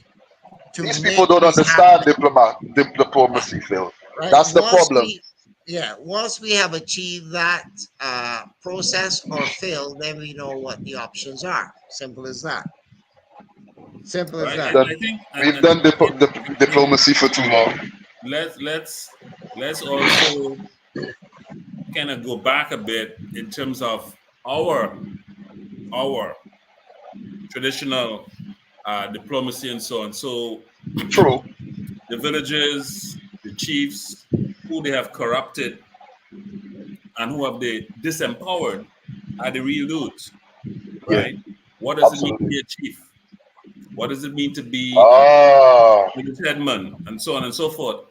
to These people don't understand diplomacy, Phil. Right? That's the problem. Once we have achieved that process or failed, then we know what the options are. Simple as that. Simple as that. We've done diplomacy for too long. Let's also kind of go back a bit in terms of our traditional diplomacy and so on. So true. The villages, the chiefs, who they have corrupted and who have they disempowered are the real dudes, right? What does it mean to be a chief? What does it mean to be a headman, and so on and so forth?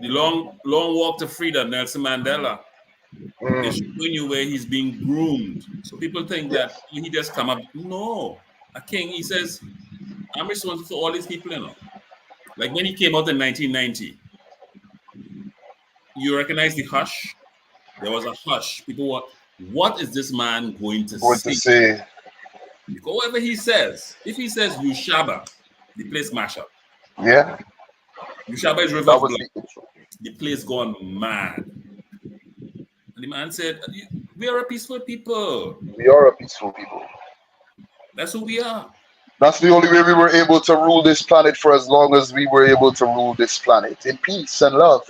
The long walk to freedom, Nelson Mandela, is showing you where he's being groomed. So people think that he just come up. No, a king. He says, "I'm responsible for all these people." You know, like when he came out in 1990. You recognize the hush? There was a hush. People what is this man going to say? Because whatever he says, if he says Ushaba, the place mash up. Yeah, Yushaba's River that of was Blood. the intro. The place gone mad. And the man said, "We are a peaceful people. We are a peaceful people. That's who we are." That's the only way we were able to rule this planet for as long as we were able to rule this planet in peace and love.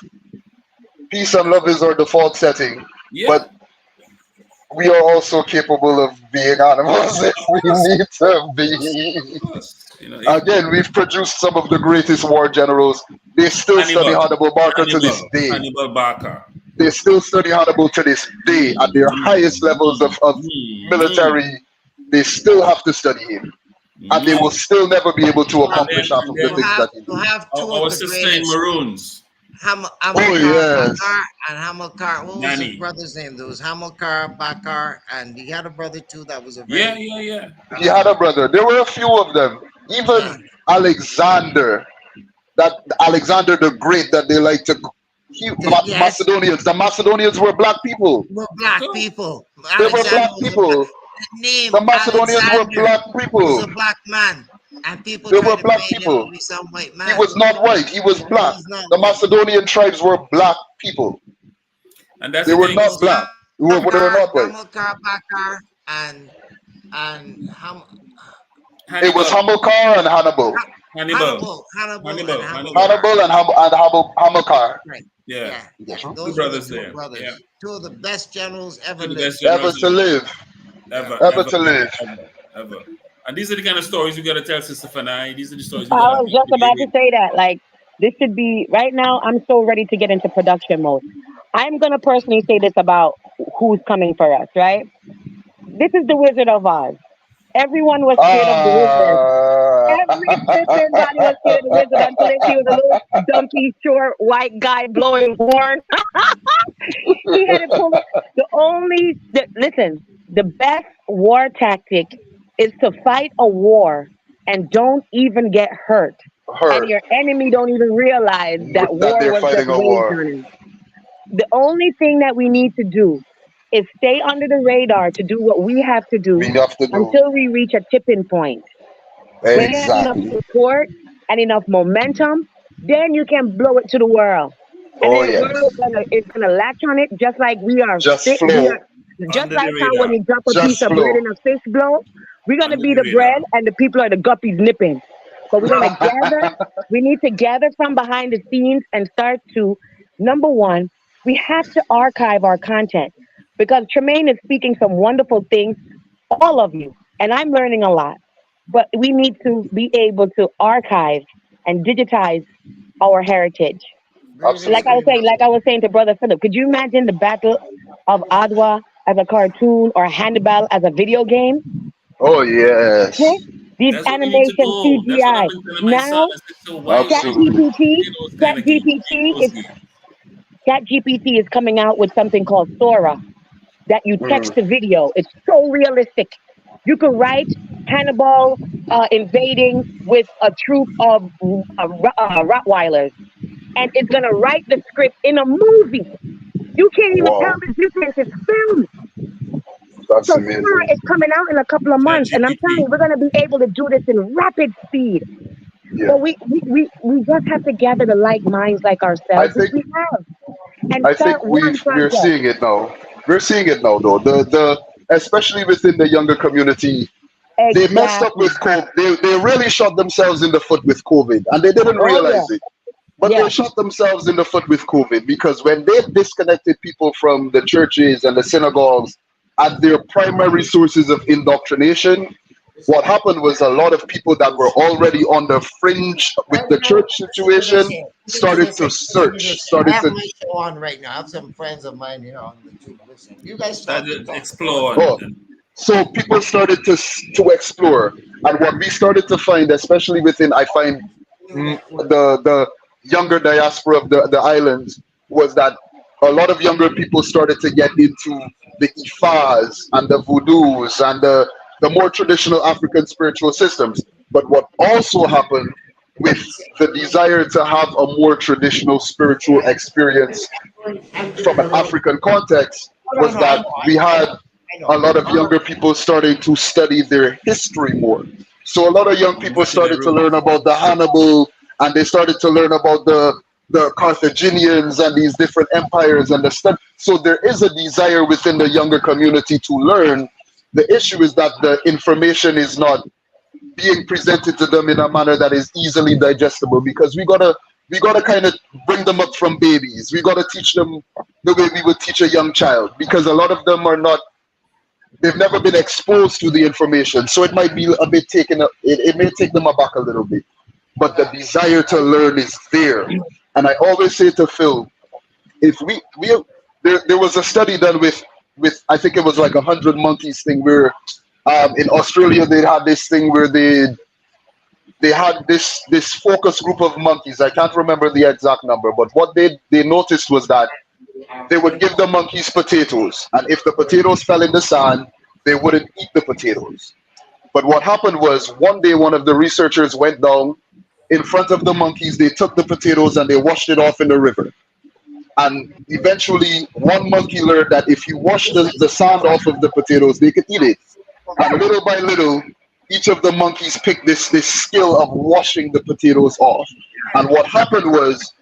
Peace and love is our default setting, Yeah. but we are also capable of being animals if we need to be. Of course. You know, Again, we've produced some of the greatest war generals. They still study Hannibal Barker to this day. Hannibal Barker. They still study Hannibal to this day at their highest levels of military. They still have to study him. And they will still never be able to accomplish half of the things that he did. Our sister in Maroons. Yes. And Hamilcar. What was his brother's name? There was Hamilcar, Bakar, and he had a brother too that was a very... Yeah. He had a brother. There were a few of them. Even Alexander, that Alexander the Great that they like to... Macedonians. The Macedonians were black people. Were black people. They were black people. The Macedonians were black people. He was a black man. And people they were black people. Some white man. He was not white. He was black. The Macedonian tribes were black people. And that's they were not black. They were not white. Hamilcar, Bakar, and it was Hamilcar and Hannibal. Hannibal and Hamilcar. Right. Yeah. Those brothers there. Brothers. Yeah. Two of the best generals ever lived. Ever to live. Ever to live. Ever. And these are the kind of stories you got to tell Sister Fanai. These are the stories. I was just about to say that. Like, this should be, right now, I'm so ready to get into production mode. I'm going to personally say this about who's coming for us, right? This is the Wizard of Oz. Everyone was scared of the wizard. Everybody was scared of the wizard until they see a little dumpy, short, white guy blowing horn. He had to pull it. Listen, the best war tactic is to fight a war and don't even get hurt. And your enemy don't even realize that war was just waged. The only thing that we need to do is stay under the radar to do what we have to do, until we reach a tipping point. When you have enough support and enough momentum, then you can blow it to the world. And then the world is gonna latch on it just like we are. Just like how when you drop a piece of bread in a fish blow, we're gonna be the bread and the people are the guppies nipping. So we're gonna gather. We need to gather from behind the scenes and start to, number one, we have to archive our content. Because Tremaine is speaking some wonderful things, all of you, and I'm learning a lot. But we need to be able to archive and digitize our heritage. Absolutely. Like I was saying to Brother Philip, could you imagine the Battle of Adwa as a cartoon or Hannibal as a video game? Oh yes. Okay? These animation CGI. Now, ChatGPT is coming out with something called Sora, that you text to video. It's so realistic. You could write Hannibal invading with a troop of Rottweilers, and it's gonna write the script in a movie. You can't even tell the difference. It's filmed. That's so amazing. Sora is coming out in a couple of months, and I'm telling you, we're gonna be able to do this in rapid speed. Yeah. So we just have to gather the like minds like ourselves. I think we're seeing it now. We're seeing it now, though. The especially within the younger community, they messed up with COVID. They really shot themselves in the foot with COVID, and they didn't realize it. But they shot themselves in the foot with COVID, because when they disconnected people from the churches and the synagogues as their primary sources of indoctrination, what happened was a lot of people that were already on the fringe with the church situation started to search. I have my show on right now. I have some friends of mine here on YouTube listening. You guys started to explore. So people started to explore, and what we started to find, especially within, I find the younger diaspora of the islands, was that a lot of younger people started to get into the Ifas and the voodoos and the more traditional African spiritual systems. But what also happened with the desire to have a more traditional spiritual experience from an African context was that we had a lot of younger people starting to study their history more. So a lot of young people started to learn about the Hannibal and they started to learn about the Carthaginians and these different empires and the stuff. So there is a desire within the younger community to learn. The issue is that the information is not being presented to them in a manner that is easily digestible, because we gotta kind of bring them up from babies. We gotta teach them the way we would teach a young child, because a lot of them are not, they've never been exposed to the information, so it might be a bit it may take them aback a little bit, but the desire to learn is there. And I always say to Phil, if there was a study done with I think it was like 100 monkeys thing, where in Australia they had this thing where they had this focus group of monkeys. I can't remember the exact number, but what they noticed was that they would give the monkeys potatoes, and if the potatoes fell in the sand, they wouldn't eat the potatoes. But what happened was, one day one of the researchers went down in front of the monkeys, they took the potatoes and they washed it off in the river. And eventually one monkey learned that if you wash the sand off of the potatoes, they could eat it. And little by little, each of the monkeys picked this skill of washing the potatoes off. And what happened was,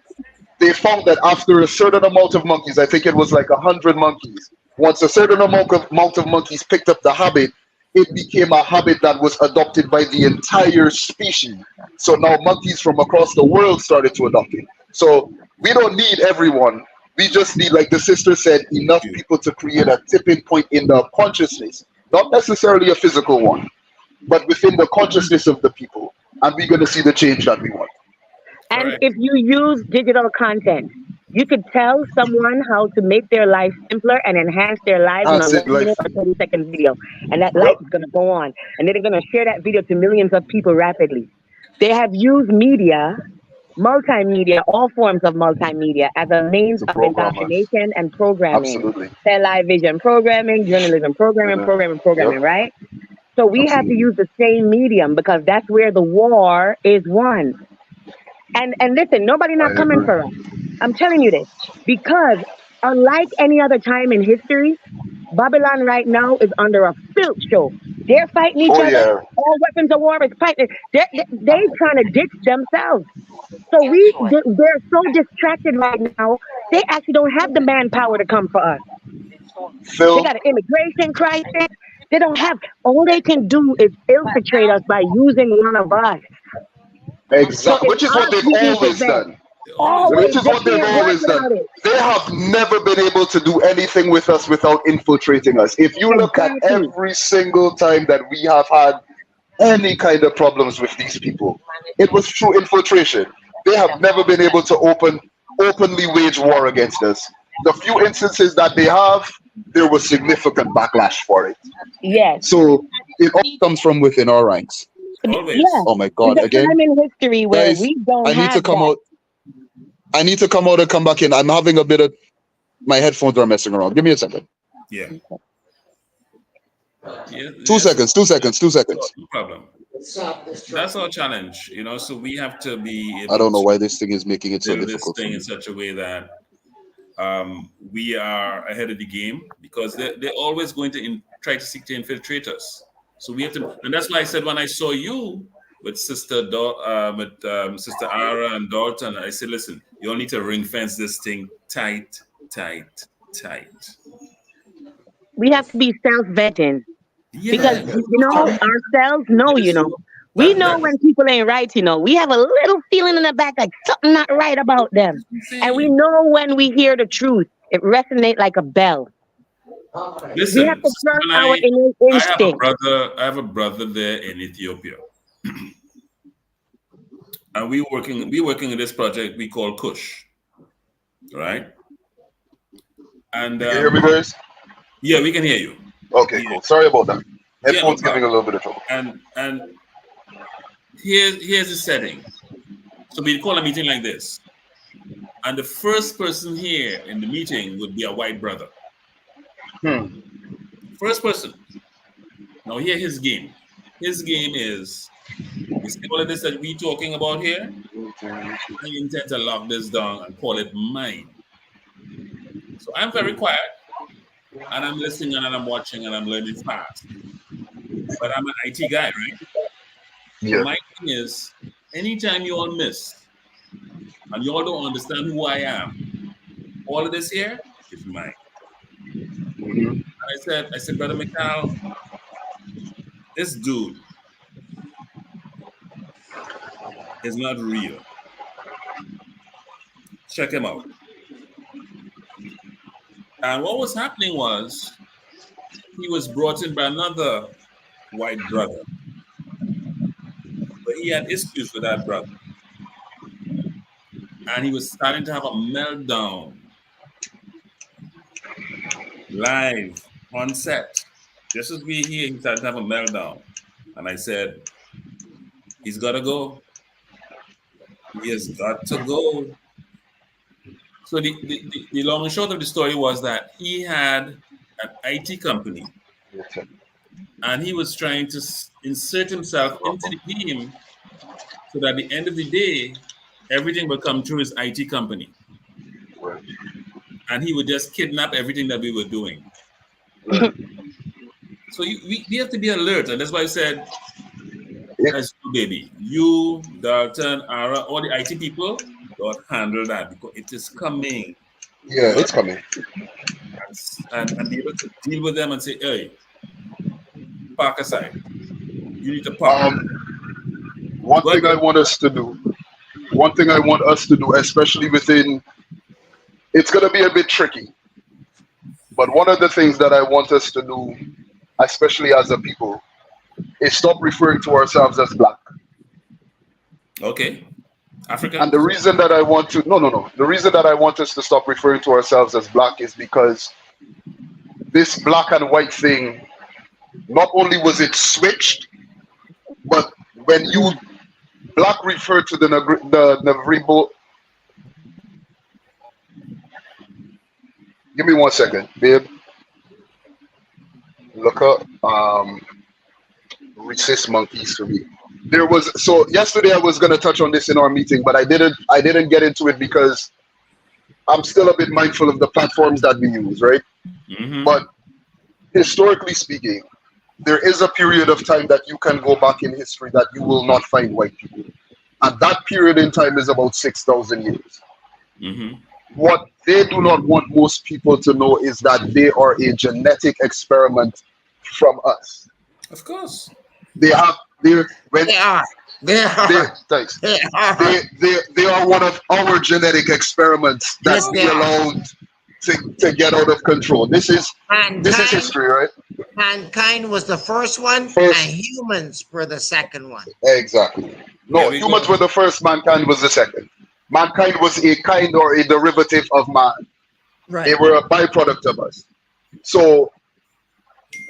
they found that after a certain amount of monkeys, I think it was like 100 monkeys, once a certain amount of monkeys picked up the habit, it became a habit that was adopted by the entire species. So now monkeys from across the world started to adopt it. So we don't need everyone. We just need, like the sister said, enough people to create a tipping point in the consciousness, not necessarily a physical one, but within the consciousness of the people. And we're going to see the change that we want. And if you use digital content, you could tell someone how to make their life simpler and enhance their lives in a 1 minute or 30-second video. And that light is going to go on. And then they're going to share that video to millions of people rapidly. They have used media, multimedia, all forms of multimedia as a means of indoctrination and programming. Absolutely. Television programming, journalism programming, right? So we have to use the same medium, because that's where the war is won. And listen, nobody not coming for us. I'm telling you this, because unlike any other time in history, Babylon right now is under a filth show. They're fighting each other. Yeah. All weapons of war is fighting. They're trying to ditch themselves. So they're so distracted right now. They actually don't have the manpower to come for us. Phil, they got an immigration crisis. They don't have. All they can do is infiltrate us by using one of us. Exactly, which is what they've always done. Which is what they've always done. They have never been able to do anything with us without infiltrating us. If you look at every single time that we have had any kind of problems with these people, it was through infiltration. They have never been able to openly wage war against us. The few instances that they have, there was significant backlash for it. Yes. So it all comes from within our ranks. Always. Yeah. Oh my God! There's Again, a time in history where guys, we don't I need have to come that. out. I need to come out and come back in. I'm having a bit of, my headphones are messing around. Give me a second. Yeah. 2 seconds. 2 seconds. 2 seconds. No problem. That's our challenge, so we have to be able I don't know why this thing is making it so build difficult. this thing in such a way that we are ahead of the game, because they're always going to try to seek to infiltrate us. So we have to, and that's why I said when I saw you with Sister Ara and Dalton, I said, listen, you all need to ring fence this thing tight. We have to be self-vetting. Yeah. Because, ourselves know, we know when people ain't right, we have a little feeling in the back like something not right about them. And we know when we hear the truth, it resonates like a bell. Listen, we have to trust our innate instinct. I have a brother there in Ethiopia. And we're working on this project we call Kush. Right? And Can you hear me, guys? Yeah, we can hear you. Okay, cool. Sorry about that. Headphones giving a little bit of trouble. And here's the setting. So we call a meeting like this. And the first person here in the meeting would be a white brother. First person. Now hear his game. His game is, you see all of this that we talking about here? I intend to lock this down and call it mine. So I'm very quiet. And I'm listening and I'm watching and I'm learning fast. But I'm an IT guy, right? Yeah. So my thing is, anytime you all miss, and you all don't understand who I am. All of this here is mine. And I said, Brother Mikhail, this dude is not real. Check him out. And what was happening was he was brought in by another white brother. But he had issues with that brother. And he was starting to have a meltdown live on set. Just as we hear, he started to have a meltdown. And I said, he's got to go. He has got to go. So the long and short of the story was that he had an IT company. And he was trying to insert himself into the game so that at the end of the day, everything would come through his IT company. And he would just kidnap everything that we were doing. So we have to be alert. And that's why I said, as you, baby, you, Dalton, Ara, all the IT people, don't handle that because it is coming. Yeah, it's coming. And be able to deal with them and say, hey, park aside. You need to park. One thing I want us to do, especially within, it's going to be a bit tricky, but one of the things that I want us to do, especially as a people, is stop referring to ourselves as black. Okay. African. And the reason that I want to, the reason that I want us to stop referring to ourselves as black is because this black and white thing, not only was it switched, but when you black referred to the Navribo. Give me 1 second, babe. Look up racist monkeys for me. There was, so yesterday I was gonna touch on this in our meeting, but I didn't get into it because I'm still a bit mindful of the platforms that we use, right? Mm-hmm. But historically speaking, there is a period of time that you can go back in history that you will not find white people. And that period in time is about 6,000 years. Mm-hmm. What they do not want most people to know is that they are a genetic experiment from us. Of course. They are. Thanks. They are one of our genetic experlements that we allowed to get out of control. This is history, right? Mankind was the first one, and humans were the second one. Exactly. No, humans were the first, mankind was the second. Mankind was a kind or a derivative of man. Right. They were a byproduct of us. So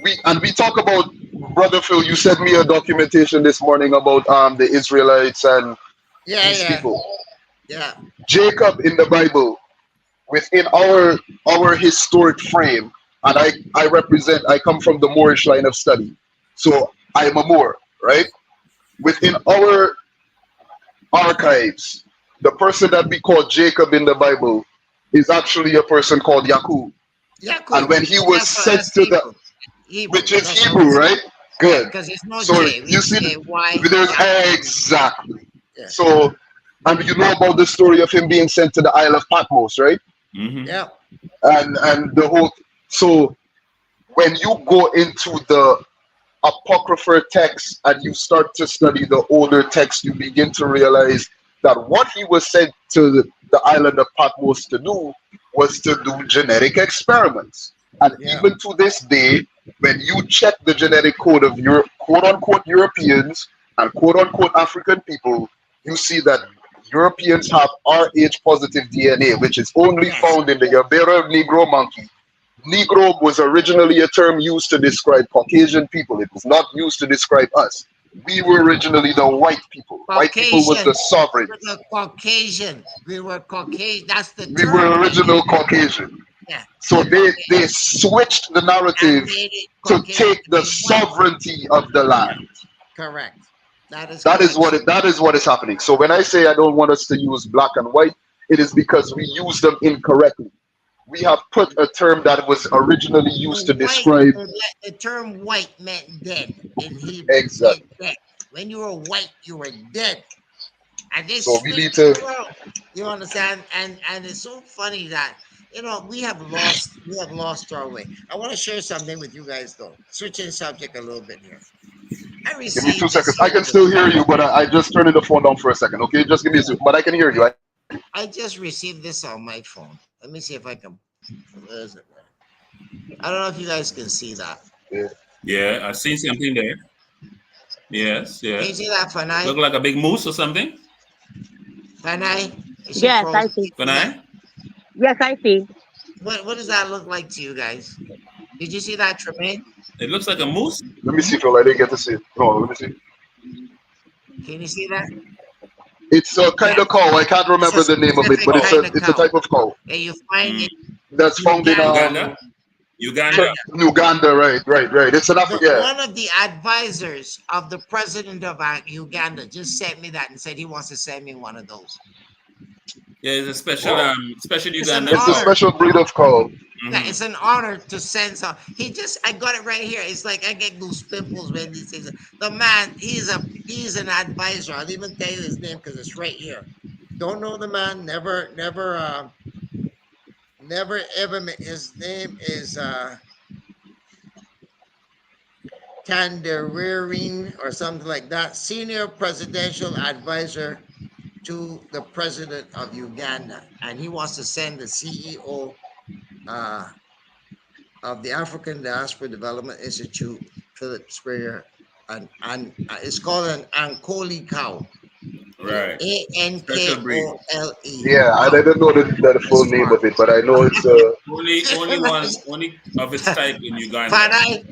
we talk about, Brother Phil, you sent me a documentation this morning about the Israelites and these people. Yeah. Jacob in the Bible, within our historic frame, and I come from the Moorish line of study. So I am a Moor, right? Within our archives, the person that we call Jacob in the Bible is actually a person called Yaqub. And when he was sent to the, which is Hebrew, right? Good. Because it's no So J. you see, Y. there's exactly. Yeah. So, and you know about the story of him being sent to the Isle of Patmos, right? Mm-hmm. Yeah. And the whole. So when you go into the apocryphal text and you start to study the older text, you begin to realize that what he was sent to the island of Patmos to do was to do genetic experiments. And even to this day, when you check the genetic code of your quote-unquote Europeans and quote-unquote African people, you see that Europeans have Rh-positive DNA, which is only found in the Yabera Negro monkey. Negro was originally a term used to describe Caucasian people. It was not used to describe us. We were originally the white people. Caucasian. White people was the sovereign. We were Caucasian. We were Caucasian. That's the term. We were original Caucasian. Yeah. So they switched the narrative to take the sovereignty of the land. Correct. That is what is happening. So when I say I don't want us to use black and white, it is because we use them incorrectly. We have put a term that was originally used to describe. The term white meant dead in Hebrew. Exactly. Dead. When you were white, you were dead. And they So we split need the to. world. You understand? And it's so funny that we have lost our way. I want to share something with you guys though. Switching subject a little bit here. I Give me received 2 seconds. this I here. can still hear you, but I just turned the phone down for a second. Okay, just give me a second. But I can hear you. I just received this on my phone. Let me see if I can. Where is it? I don't know if you guys can see that. Yeah, I seen something there. Yes, Can you yes. see that, Fanai? Look like a big moose or something. Fanai? Is she Yes, I frozen? see. Fanai? Yes, I see. What does that look like to you guys? Did you see that, Tremaine? It looks like a moose. Let me see, Phil. I didn't get to see it. No, let me see. Can you see that? It's a kind of cow. I can't It's a remember the name of it, specific but kind of it's a cow. type of cow And you find it that's found in Uganda. Uganda. Uganda. Right. It's an Africa. One of the advisors of the president of Uganda just sent me that and said he wants to send me one of those. Yeah, it's a special Ugandan It's a cow. special breed of cow. Yeah, it's an honor to send some. I got it right here. It's like I get goose pimples when he says it. The man, he's an advisor. I'll even tell you his name because it's right here. Don't know the man. Never ever met. His name is Tanderine or something like that. Senior presidential advisor to the president of Uganda, and he wants to send the CEO of the African Diaspora Development Institute, Philip Springer, and it's called an Ankole cow. Right. Ankole. Yeah, I didn't know the full name of it, but I know it's only of its type in Uganda.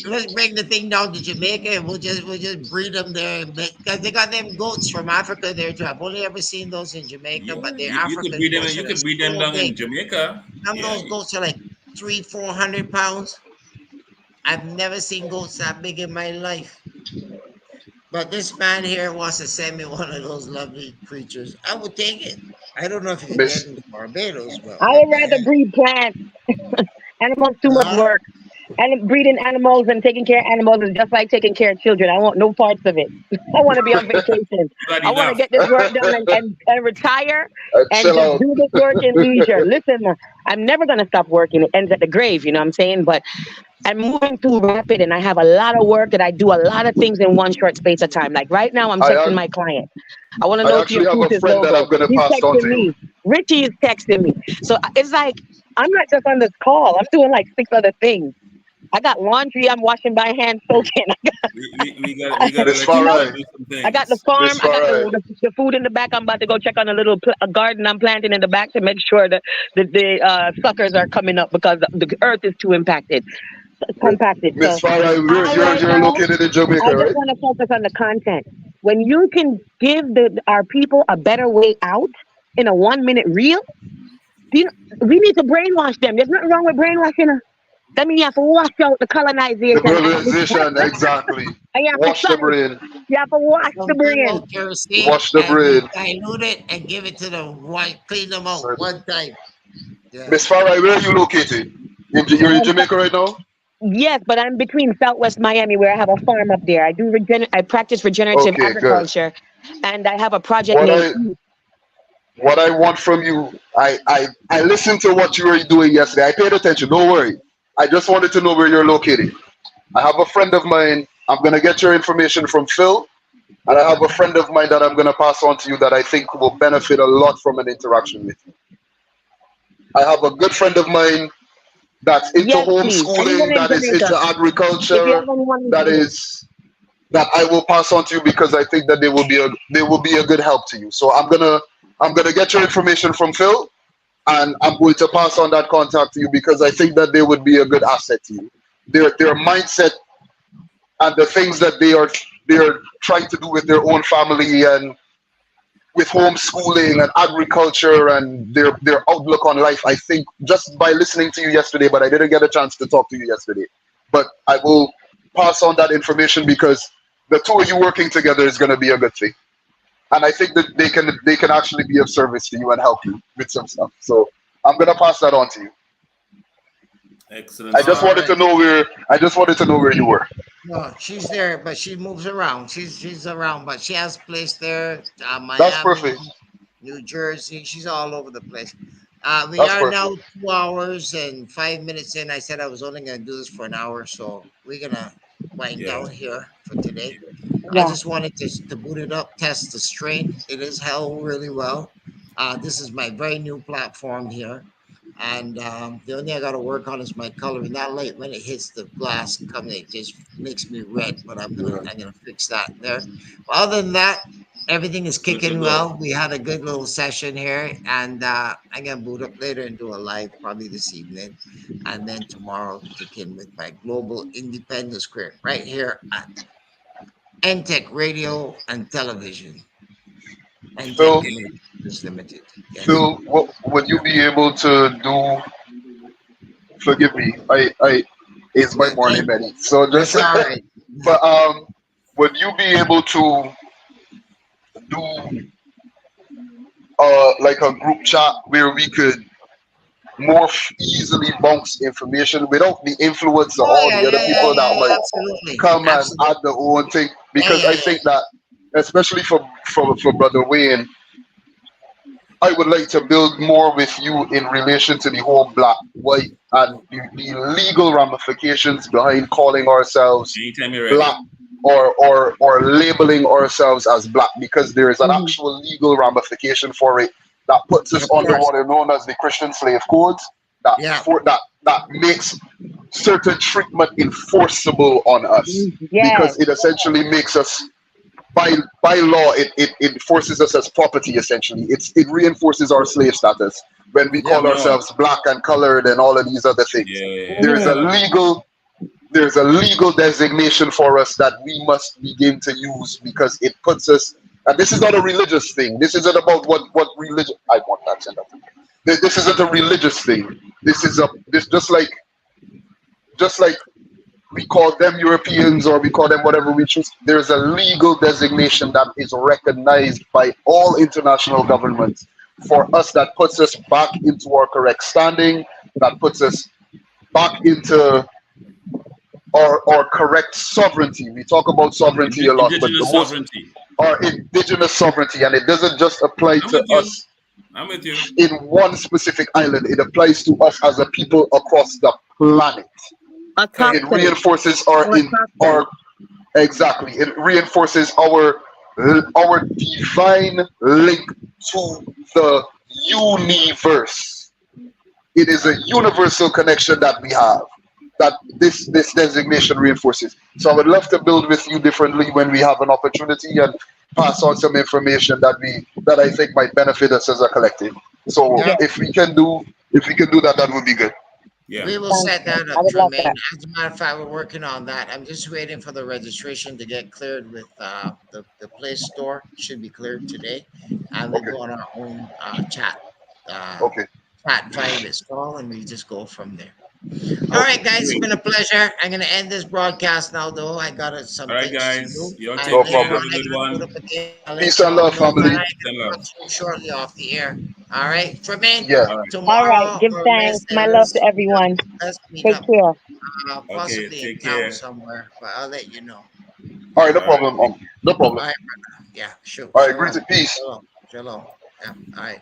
Let's bring the thing down to Jamaica and we'll just breed them there because they got them goats from Africa there too. I've only ever seen those in Jamaica, but they're African goats. You could breed them down in Jamaica. Some of those goats are like 300-400 pounds. I've never seen goats that big in my life. But this man here wants to send me one of those lovely creatures. I would take it. I don't know if you can get into Barbados, but I would rather breed plants. Animals too much work. And breeding animals and taking care of animals is just like taking care of children. I want no parts of it. I want to be on vacation. I want to get this work done and retire and just do this work in leisure. Listen, I'm never going to stop working. It ends at the grave, you know what I'm saying? But I'm moving too rapid and I have a lot of work that I do a lot of things in one short space of time. Like right now, I'm texting my client. I want to know if you approve his logo. He's texting me. Richie is texting me. So it's like, I'm not just on this call. I'm doing like 6 other things. I got laundry I'm washing by hand soaking. We got to I got the farm. I got the food in the back. I'm about to go check on a little garden I'm planting in the back to make sure that the suckers are coming up because the earth is too compacted. Miss Farah, you're located in Jamaica, right? I just want to focus on the content. When you can give our people a better way out in a 1-minute reel, we need to brainwash them. There's nothing wrong with brainwashing. That means you have to wash out the colonization. The colonization, exactly. Wash the brain. You have to wash the brain. Wash the brain. Dilute it and give it to them. Clean them out one time. Yeah. Miss Farah, where are you located? You're in Jamaica right now? Yes, but I'm between Southwest Miami, where I have a farm up there. I practice regenerative agriculture, and I have a project named. What I want from you, I listened to what you were doing yesterday. I paid attention. Don't worry. I just wanted to know where you're located. I have a friend of mine. I'm going to get your information from Phil. And I have a friend of mine that I'm going to pass on to you that I think will benefit a lot from an interaction with you. I have a good friend of mine that's into homeschooling, that is into agriculture, that I will pass on to you because I think that they will be a good help to you. So I'm gonna get your information from Phil. And I'm going to pass on that contact to you because I think that they would be a good asset to you. Their mindset and the things that they are trying to do with their own family and with homeschooling and agriculture and their outlook on life. I think just by listening to you yesterday, but I didn't get a chance to talk to you yesterday. But I will pass on that information because the two of you working together is going to be a good thing. And I think that they can actually be of service to you and help you with some stuff. So I'm gonna pass that on to you. Excellent. I just wanted to know where you were. No, she's there, but she moves around. She's around, but she has a place there, That's Miami, perfect. New Jersey. She's all over the place. We That's are now perfect. 2 hours and 5 minutes in. I said I was only going to do this for an hour, so we're going to wind Yeah. down here for today. I Yeah. just wanted to boot it up, test the strain. It is held really well. This is my very new platform here. And the only thing I got to work on is my coloring. That light when it hits the glass coming, it just makes me red. But I'm gonna fix that there. But other than that, everything is Good to kicking go. well. We had a good little session here, and I'm gonna boot up later and do a live probably this evening, and then tomorrow kick in with my global independent script right here at NTech Radio and Television. NTech Phil, Communications Limited. Yes. Phil, what would you be able to do? Forgive me. I it's my Yeah, morning, Betty. So that's just, all right. but would you be able to do like a group chat where we could more easily bounce information without the influence of Oh all yeah, the other yeah, yeah, people yeah, that yeah. might Absolutely, come and absolutely. add their own thing? Yeah, Because yeah, I yeah. think that, especially for Brother Wayne, I would like to build more with you in relation to the whole black, white, and the legal ramifications behind calling ourselves Anytime you're ready. black or labeling ourselves as black, because there is an Hmm. actual legal ramification for it that puts us Of under course. what are known as the Christian slave codes Yeah. that makes certain treatment enforceable on us, Yes. because it essentially makes us, by law, it forces us as property. Essentially, it reinforces our slave status when we Yeah. call No. ourselves black and colored and all of these other things. Yeah. There's a Hmm. legal designation for us that we must begin to use, because it puts us, and this is not a religious thing. This isn't about what religion. I want that sent up. This isn't a religious thing. This just like we call them Europeans or we call them whatever we choose. There's a legal designation that is recognized by all international governments for us, that puts us back into our correct standing, that puts us back into our correct sovereignty. We talk about sovereignty a lot, but the Indigenous most, sovereignty. our indigenous sovereignty, and it doesn't just apply I'm to with you. us I'm with you. in one specific island. It applies to us as a people across the planet. A It continent reinforces or a our continent. exactly. It reinforces our divine link to the universe. It is a universal connection that we have, that this designation reinforces. So I would love to build with you differently when we have an opportunity, and pass on some information that I think might benefit us as a collective. So Yeah. Yes. if we can do that, that would be good. Yeah. We will Sounds set good. that I up, would love Tremaine. that. As a matter of fact, we're working on that. I'm just waiting for the registration to get cleared with the Play Store. Should be cleared today, and we Okay. go on our own uh, Okay. chat via this call, and we just go from there. All Okay. right, guys, it's Great. been a pleasure. I'm gonna end this broadcast now, though. I got some All right, things to guys. do, You all and take No care. later Have on, problem. a I'm good gonna put one. up a day. I'll let Peace and y'all love, know, but I'm family. And gonna love. talk to you shortly off the air. All right, Tremaine. Yeah. All right. All right. Tomorrow, Give or thanks. My love to everyone. let's meet Take up, care. Okay. possibly in Take town care. somewhere, but I'll let you know. All right. No All right. problem. Take No All problem. right, brother. Yeah, sure. All right. Greeting. Shalom. Peace. Shalom. Shalom. Yeah. All right.